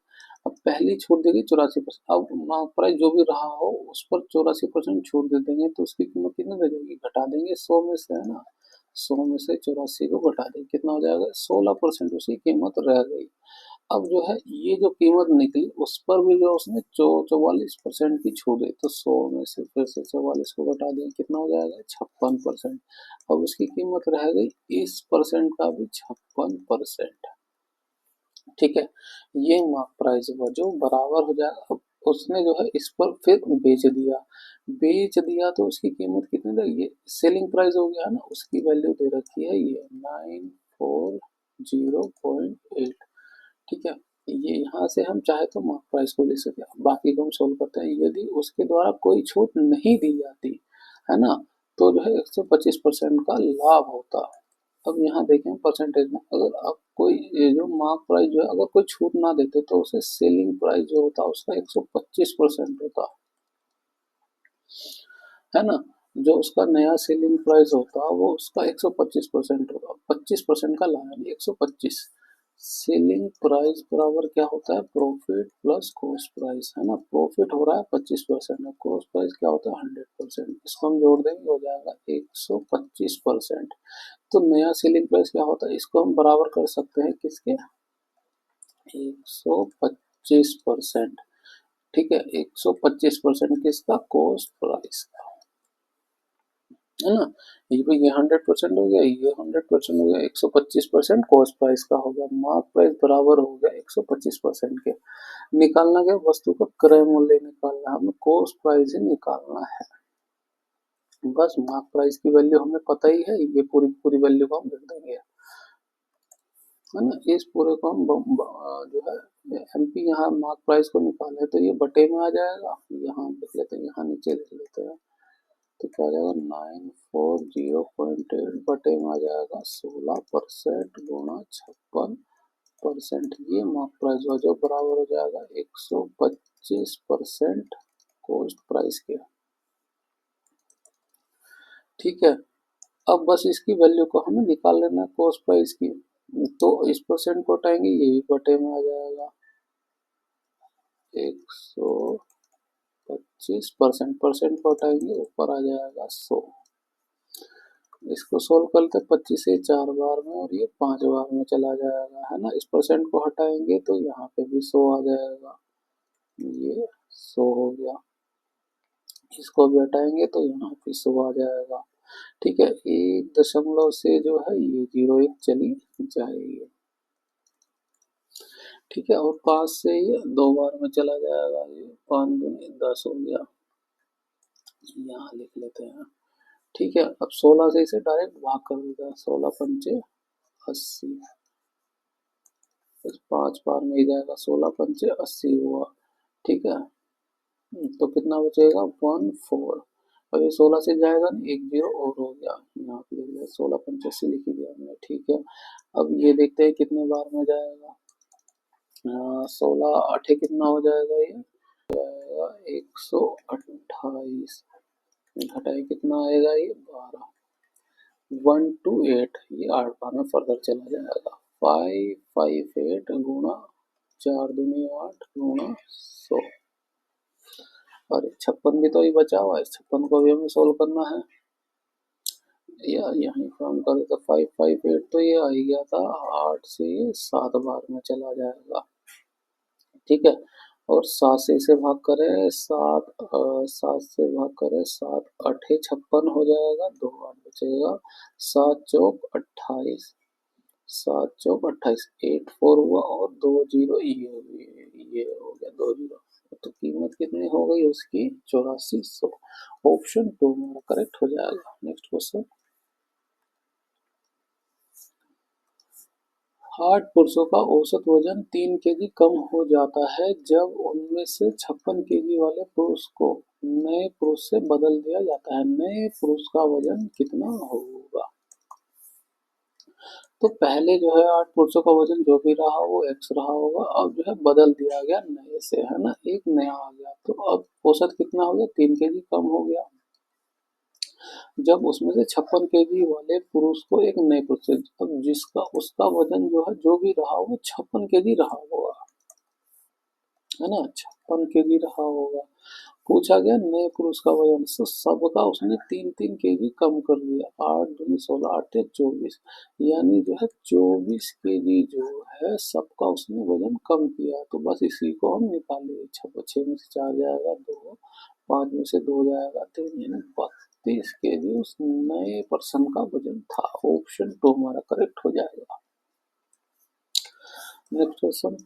अब पहली छूट दी गई 84%, अब मार्क प्राइस जो भी रहा हो उस पर 84% छूट दे देंगे, तो उसकी कीमत कितनी रह जाएगी, घटा देंगे 100 में से, है ना। 100 में से 84 को घटा देंगे, कितना हो जाएगा, 16% उसकी कीमत रह गई। अब जो है ये जो कीमत निकली उस पर भी जो उसने 44% की छूट दी, तो 100 में से फिर से 44 को घटा दें, कितना हो जाएगा, 56%। अब उसकी कीमत रह गई इस परसेंट का भी 56%। ठीक है, ये मार्क प्राइस हुआ जो बराबर हो जाएगा। अब उसने जो है इस पर फिर बेच दिया तो उसकी कीमत कितनी लगी, ये सेलिंग प्राइस हो गया ना, उसकी वैल्यू दे रखी है ये 940.8। ठीक है, ये यहाँ से हम चाहे तो मार्क प्राइस को ले सकते हैं। बाकी को हम सोल्व करते हैं, यदि उसके द्वारा कोई छूट नहीं दी जाती है ना, तो जो है 125% का लाभ होता। अब यहाँ देखें परसेंटेज में, अगर आप कोई ये जो मार्क प्राइस जो है अगर कोई छूट ना देते तो उसे सेलिंग प्राइस जो होता उसका 125% होता है ना। जो उसका नया सेलिंग प्राइस होता वो उसका 125% होगा, 25% का लाभ 125। सेलिंग प्राइस बराबर क्या होता है, प्रॉफिट प्लस कॉस्ट प्राइस, है ना। प्रॉफिट हो रहा है 25%, कॉस्ट प्राइस क्या होता है 100%, इसको हम जोड़ देंगे हो जाएगा 125%। तो नया सेलिंग प्राइस क्या होता है, इसको हम बराबर कर सकते हैं किसके, 125%। ठीक है, 125% किसका, कॉस्ट प्राइस का, है ना। ये भाई ये 100% हो गया, ये 100% हो गया, 125% कॉस्ट प्राइस का हो गया, मार्क प्राइस बराबर हो गया 125% के। निकालना क्या, वस्तु का क्रय मूल्य निकालना है, हमें कॉस्ट प्राइस ही निकालना है। बस मार्क प्राइस की वैल्यू हमें पता ही है, ये पूरी पूरी वैल्यू को हम लिख देंगे, है ना। इस पूरे को हम जो है एमपी यहाँ मार्क प्राइस को निकाले तो ये बटे में आ जाएगा, यहाँ लिख लेते हैं, यहाँ नीचे लिख लेते हैं, तो क्या आ जाएगा 940.8 बटे में आ जाएगा 16% गुणा 56%, ये मार्क प्राइस हुआ जो बराबर हो जाएगा 125% कॉस्ट प्राइस के। ठीक है, अब बस इसकी वैल्यू को हमें निकाल लेना है कॉस्ट प्राइस की, तो इस परसेंट को हटाएंगे ये भी बटे में आ जाएगा 125%, परसेंट को हटाएंगे ऊपर आ जाएगा 100। इसको सोल्व करते 25 से 4 बार में और ये 5 बार में चला जाएगा, है ना। इस परसेंट को हटाएंगे तो यहाँ पे भी 100 आ जाएगा, ये 100 हो गया। इसको भी हटाएंगे तो यहाँ पे 100 आ जाएगा। ठीक है, 1 दशमलव से जो है ये 0 1 चली जाएगी। ठीक है, और 5 से ये 2 बार में चला जाएगा, ये 5 दूनी 10 हो गया, यहाँ लिख लेते हैं। ठीक है, अब 16 से इसे डायरेक्ट भाग कर देते हैं, 16 पंचे 80, इस 5 बार में ही जाएगा, 16 पंचे 80 हुआ। ठीक है, तो कितना बचेगा 14। अब ये 16 से जाएगा ना, एक जीरो और हो गया, यहाँ पे लिख दिया 16 पंचे 80 लिख दिया हमने। ठीक है, अब ये देखते हैं कितने बार में जाएगा, 16 आठे कितना हो जाएगा, ये 128, घटाए कितना आएगा, ये 12, 1 to 8, ये 8 बार में फर्दर चला जाएगा, 558 गुणा 4 दूनी 8 गुणा 100, और 56 भी तो ही बचा हुआ है, 56 को भी हमें सोल्व करना है, या यहीं पे हम कर देते 558, तो ये आ ही गया था, 8 से ये 7 बार में चला जाएगा। ठीक है, और 7 से इसे भाग करें, 7 से भाग करें, 7 8 56 हो जाएगा, 2 8 बचेगा, 7 चौक 28, 7 चौक 28, 8 4 हुआ और 2 जीरो, ये हो गया 2 जीरो, तो कीमत कितनी हो गई उसकी 8400। ऑप्शन 2 मेरा करेक्ट हो जाएगा। नेक्स्ट क्वेश्चन, 8 पुरुषों का औसत वजन 3 केजी कम हो जाता है जब उनमें से 56 केजी वाले पुरुष को नए पुरुष से बदल दिया जाता है, नए पुरुष का वजन कितना होगा। तो पहले जो है 8 पुरुषों का वजन जो भी रहा वो x रहा होगा, अब जो है बदल दिया गया नए से, है ना, एक नया आ गया, तो अब औसत कितना हो गया 3 केजी कम हो गया, जब उसमें से 56 केजी वाले पुरुष को एक नए पुरुष से, अब जिसका उसका वजन जो है जो भी रहा वो 56 केजी रहा होगा, है ना, 56 केजी रहा होगा। पूछा गया नए पुरुष का वजन, तो सबका उसने 3 3 केजी कम कर दिया, 8 दूनी 16, 8 24, यानी जो है 24 केजी जो है सबका उसने वजन कम किया, तो बस इसी को हम निकालेंगे, 6 में से 4 जाएगा 2, 5 में से 2 जाएगा 3, यानी 32 केजी उस नए पर्सन का वजन था। ऑप्शन 2 हमारा करेक्ट हो जाएगा। नेक्स्ट क्वेश्चन,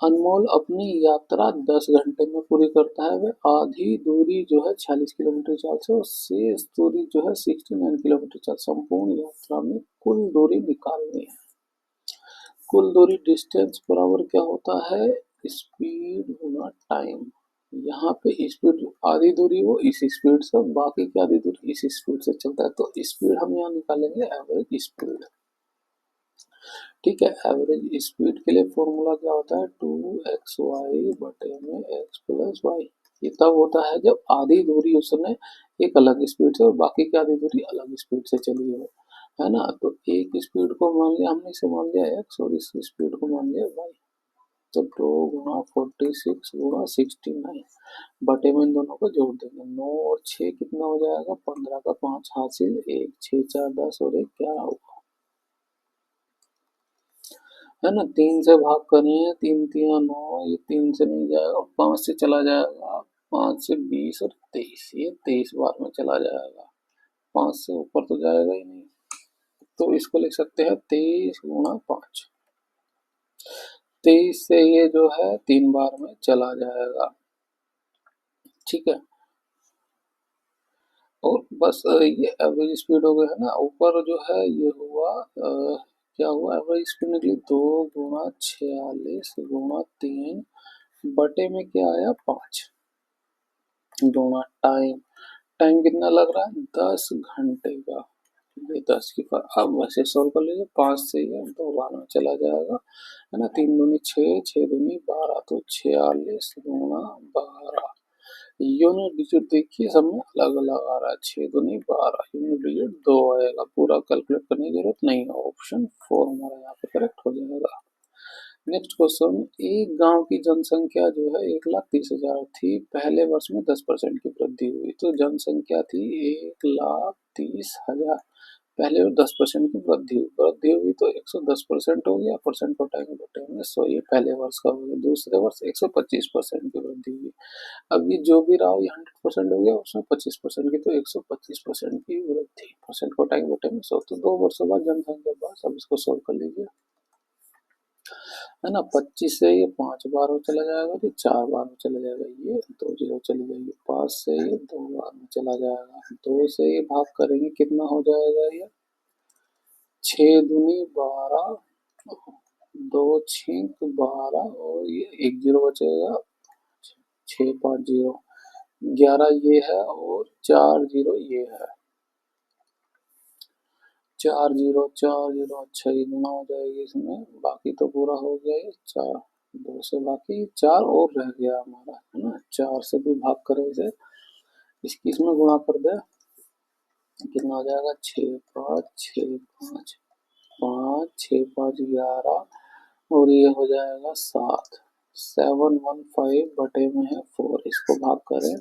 अनमोल अपनी यात्रा 10 घंटे में पूरी करता है। वह आधी दूरी जो है 46 किलोमीटर चाल से और शेष दूरी जो है 69 किलोमीटर चाल। संपूर्ण यात्रा में कुल दूरी निकालनी है। कुल दूरी डिस्टेंस बराबर क्या होता है, स्पीड गुना टाइम। यहाँ पे स्पीड आधी दूरी वो इस स्पीड से, बाकी की आधी दूरी इस स्पीड से चलता है, तो स्पीड हम यहाँ निकालेंगे एवरेज स्पीड। ठीक है, एवरेज स्पीड के लिए फॉर्मूला क्या होता है, 2xy बटे में x प्लस वाई। ये तब होता है जब आधी दूरी उसने एक अलग स्पीड से और बाकी की आधी दूरी अलग स्पीड से चली हो, है ना। तो एक स्पीड को मान लिया हमने, इसे मान लिया x और इस स्पीड को मान लिया y। तो 2 गुना 46 गुना 69 बटे में इन दोनों को जोड़ देंगे। 9 और 6 कितना हो जाएगा, 15 का 5 हासिल, 1 6 4 10 और 1 11 होगा, है ना। 3 से भाग करें, 3 3 9, ये 3 से नहीं जाएगा, 5 से चला जाएगा, 5 से 20 और 23, ये 23 बार में चला जाएगा, 5 से ऊपर तो जाएगा ही नहीं। तो इसको लिख सकते हैं 23 गुना 5। 23 से ये जो है 3 बार में चला जाएगा, ठीक है। और बस ये एवरेज स्पीड हो गया है ना। ऊपर जो है ये हुआ क्या हुआ, एवरेज स्पीड निकली 2 गुना 46 गुना 3 बटे में क्या आया 5 गुना टाइम। टाइम कितना लग रहा है, 10 घंटे का। ये 10 की अब वैसे सोल्व कर लीजिए, 5 से ये 2 बार में चला जाएगा, है ना। 3 दूनी 6, 6 दूनी 12, तो 46 गुना 12। यूनिट डिजिट देखिए सब में अलग अलग आ रहा है, 6 दूनी 12, यूनिट डिजिट 2 आएगा। पूरा कैलकुलेट करने की जरूरत नहीं है, ऑप्शन 4 हमारा यहाँ पे करेक्ट हो जाएगा। नेक्स्ट क्वेश्चन, एक गांव की जनसंख्या जो है 1,30,000 थी, पहले वर्ष में 10% की वृद्धि हुई। तो जनसंख्या थी 1,30,000, पहले और 10% की वृद्धि हुई तो 110% हो गया, परसेंट घटाएंगे बटे में 100, ये पहले वर्ष का हो गया। दूसरे वर्ष 125% की वृद्धि हुई। अब ये जो भी रहा ये 100% हो गया, उसमें 25% की, तो 125% की वृद्धि, परसेंट घटाएंगे बटे में 100, तो 2 वर्षों बाद जनसंख्या बस। अब इसको सोल्व कर लीजिए, है ना। 25 से ये 5 बार में चला जाएगा, तो 4 बार में चला जाएगा, ये 2 जीरो चली जाएगी। 5 से ये 2 बार में चला जाएगा, 2 से ये भाग करेंगे कितना हो जाएगा, ये 6 दूनी 12, 2 छींक 12 और ये 1 जीरो बचेगा, 6 5 जीरो 11 ये है और 4 जीरो ये है, 4 जीरो 4 जीरो, अच्छा ये गुना हो जाएगी इसमें, बाकी तो पूरा हो गया ये 4, 2 से बाकी 4 और रह गया हमारा, है ना। 4 से भी भाग करें इसे, इसकी इसमें गुणा कर दे, कितना हो जाएगा, 6 5 6 5, 5 6 5 11 और ये हो जाएगा 7, 715 बटे में है 4, इसको भाग करें,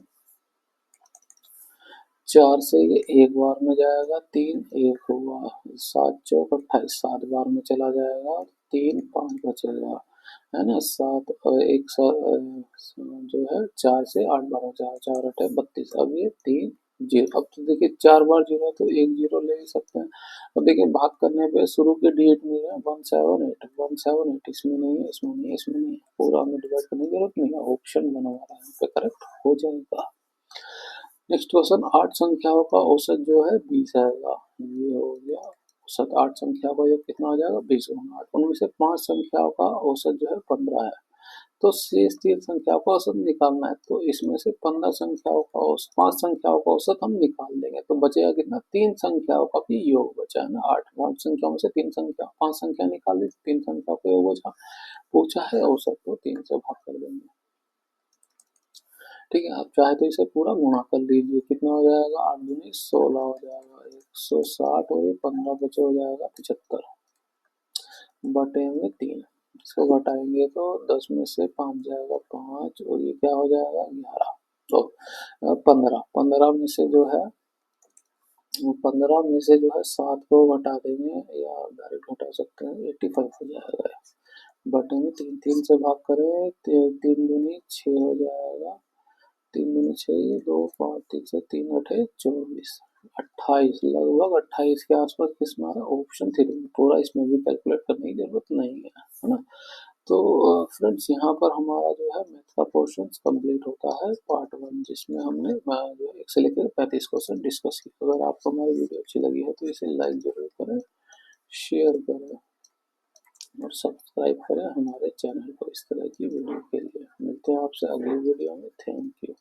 4 से ये 1 बार में जाएगा, 3 1 हुआ, 7 चौक 28, 7 बार में चला जाएगा, 3 5 बचेगा, है ना। 7 और 1 जो है 4 से 8 बार हो जाएगा, 4 8 32। अब ये 3 जीरो, अब तो देखिए 4 बार जीरो है तो 1 जीरो ले ही सकते हैं। अब देखिए भाग करने पे शुरू के डिजिट मिल रहे हैं 178, 178, इसमें नहीं है, इसमें नहीं है, इसमें नहीं है, पूरा हमें डिवाइड करने की जरूरत नहीं है, ऑप्शन बना हुआ है यहाँ पे करेक्ट हो जाएगा। नेक्स्ट क्वेश्चन, 8 संख्याओं का औसत जो है 20 आएगा, ये हो गया औसत। 8 संख्याओं का योग कितना हो जाएगा, 20 गुना 8। उनमें से 5 संख्याओं का औसत जो है 15 है, तो शेष 3 संख्याओं का औसत निकालना है। तो इसमें से 15 संख्याओं का औसत, 5 संख्याओं का औसत हम निकाल देंगे, तो बचेगा कितना, 3 संख्याओं का भी योग बचा है ना। 8 संख्याओं में से 3 संख्या, 5 संख्या निकाल दी, 3 संख्याओं का योग बचा, पूछा है औसत, तो 3 से भाग कर देंगे। ठीक है, आप चाहे तो इसे पूरा गुणा कर लीजिए, कितना हो जाएगा, 8 दूनी 16 हो जाएगा, 160 और ये 15 बचे हो जाएगा 75 बटे में 3। इसको घटाएंगे तो 10 में से 5 जाएगा 5 और ये क्या हो जाएगा 11, तो 15, 15 में से जो है 15 में से जो है 7 को घटा देंगे या डायरेक्ट घटा सकते हैं, 85 हो जाएगा बटे में 3। 3 से भाग करें, 3 दूनी 6 हो जाएगा, 3 दूनी 6, ये 2 5 3 से 3 अठे 24, 28, लगभग 28 के आसपास किस में आ रहा है, ऑप्शन 3 में। पूरा इसमें भी कैलकुलेट करने की जरूरत नहीं है, है ना। तो फ्रेंड्स यहाँ पर हमारा जो है मैथ का पोर्शन कंप्लीट होता है पार्ट 1, जिसमें हमने जो है 1 से लेकर 35 क्वेश्चन डिस्कस किए। अगर आपको हमारी वीडियो अच्छी लगी है तो इसे लाइक जरूर करें, शेयर करें और सब्सक्राइब करें हमारे चैनल को इस तरह की वीडियो के लिए। मिलते हैं आपसे अगली वीडियो में। Thank you.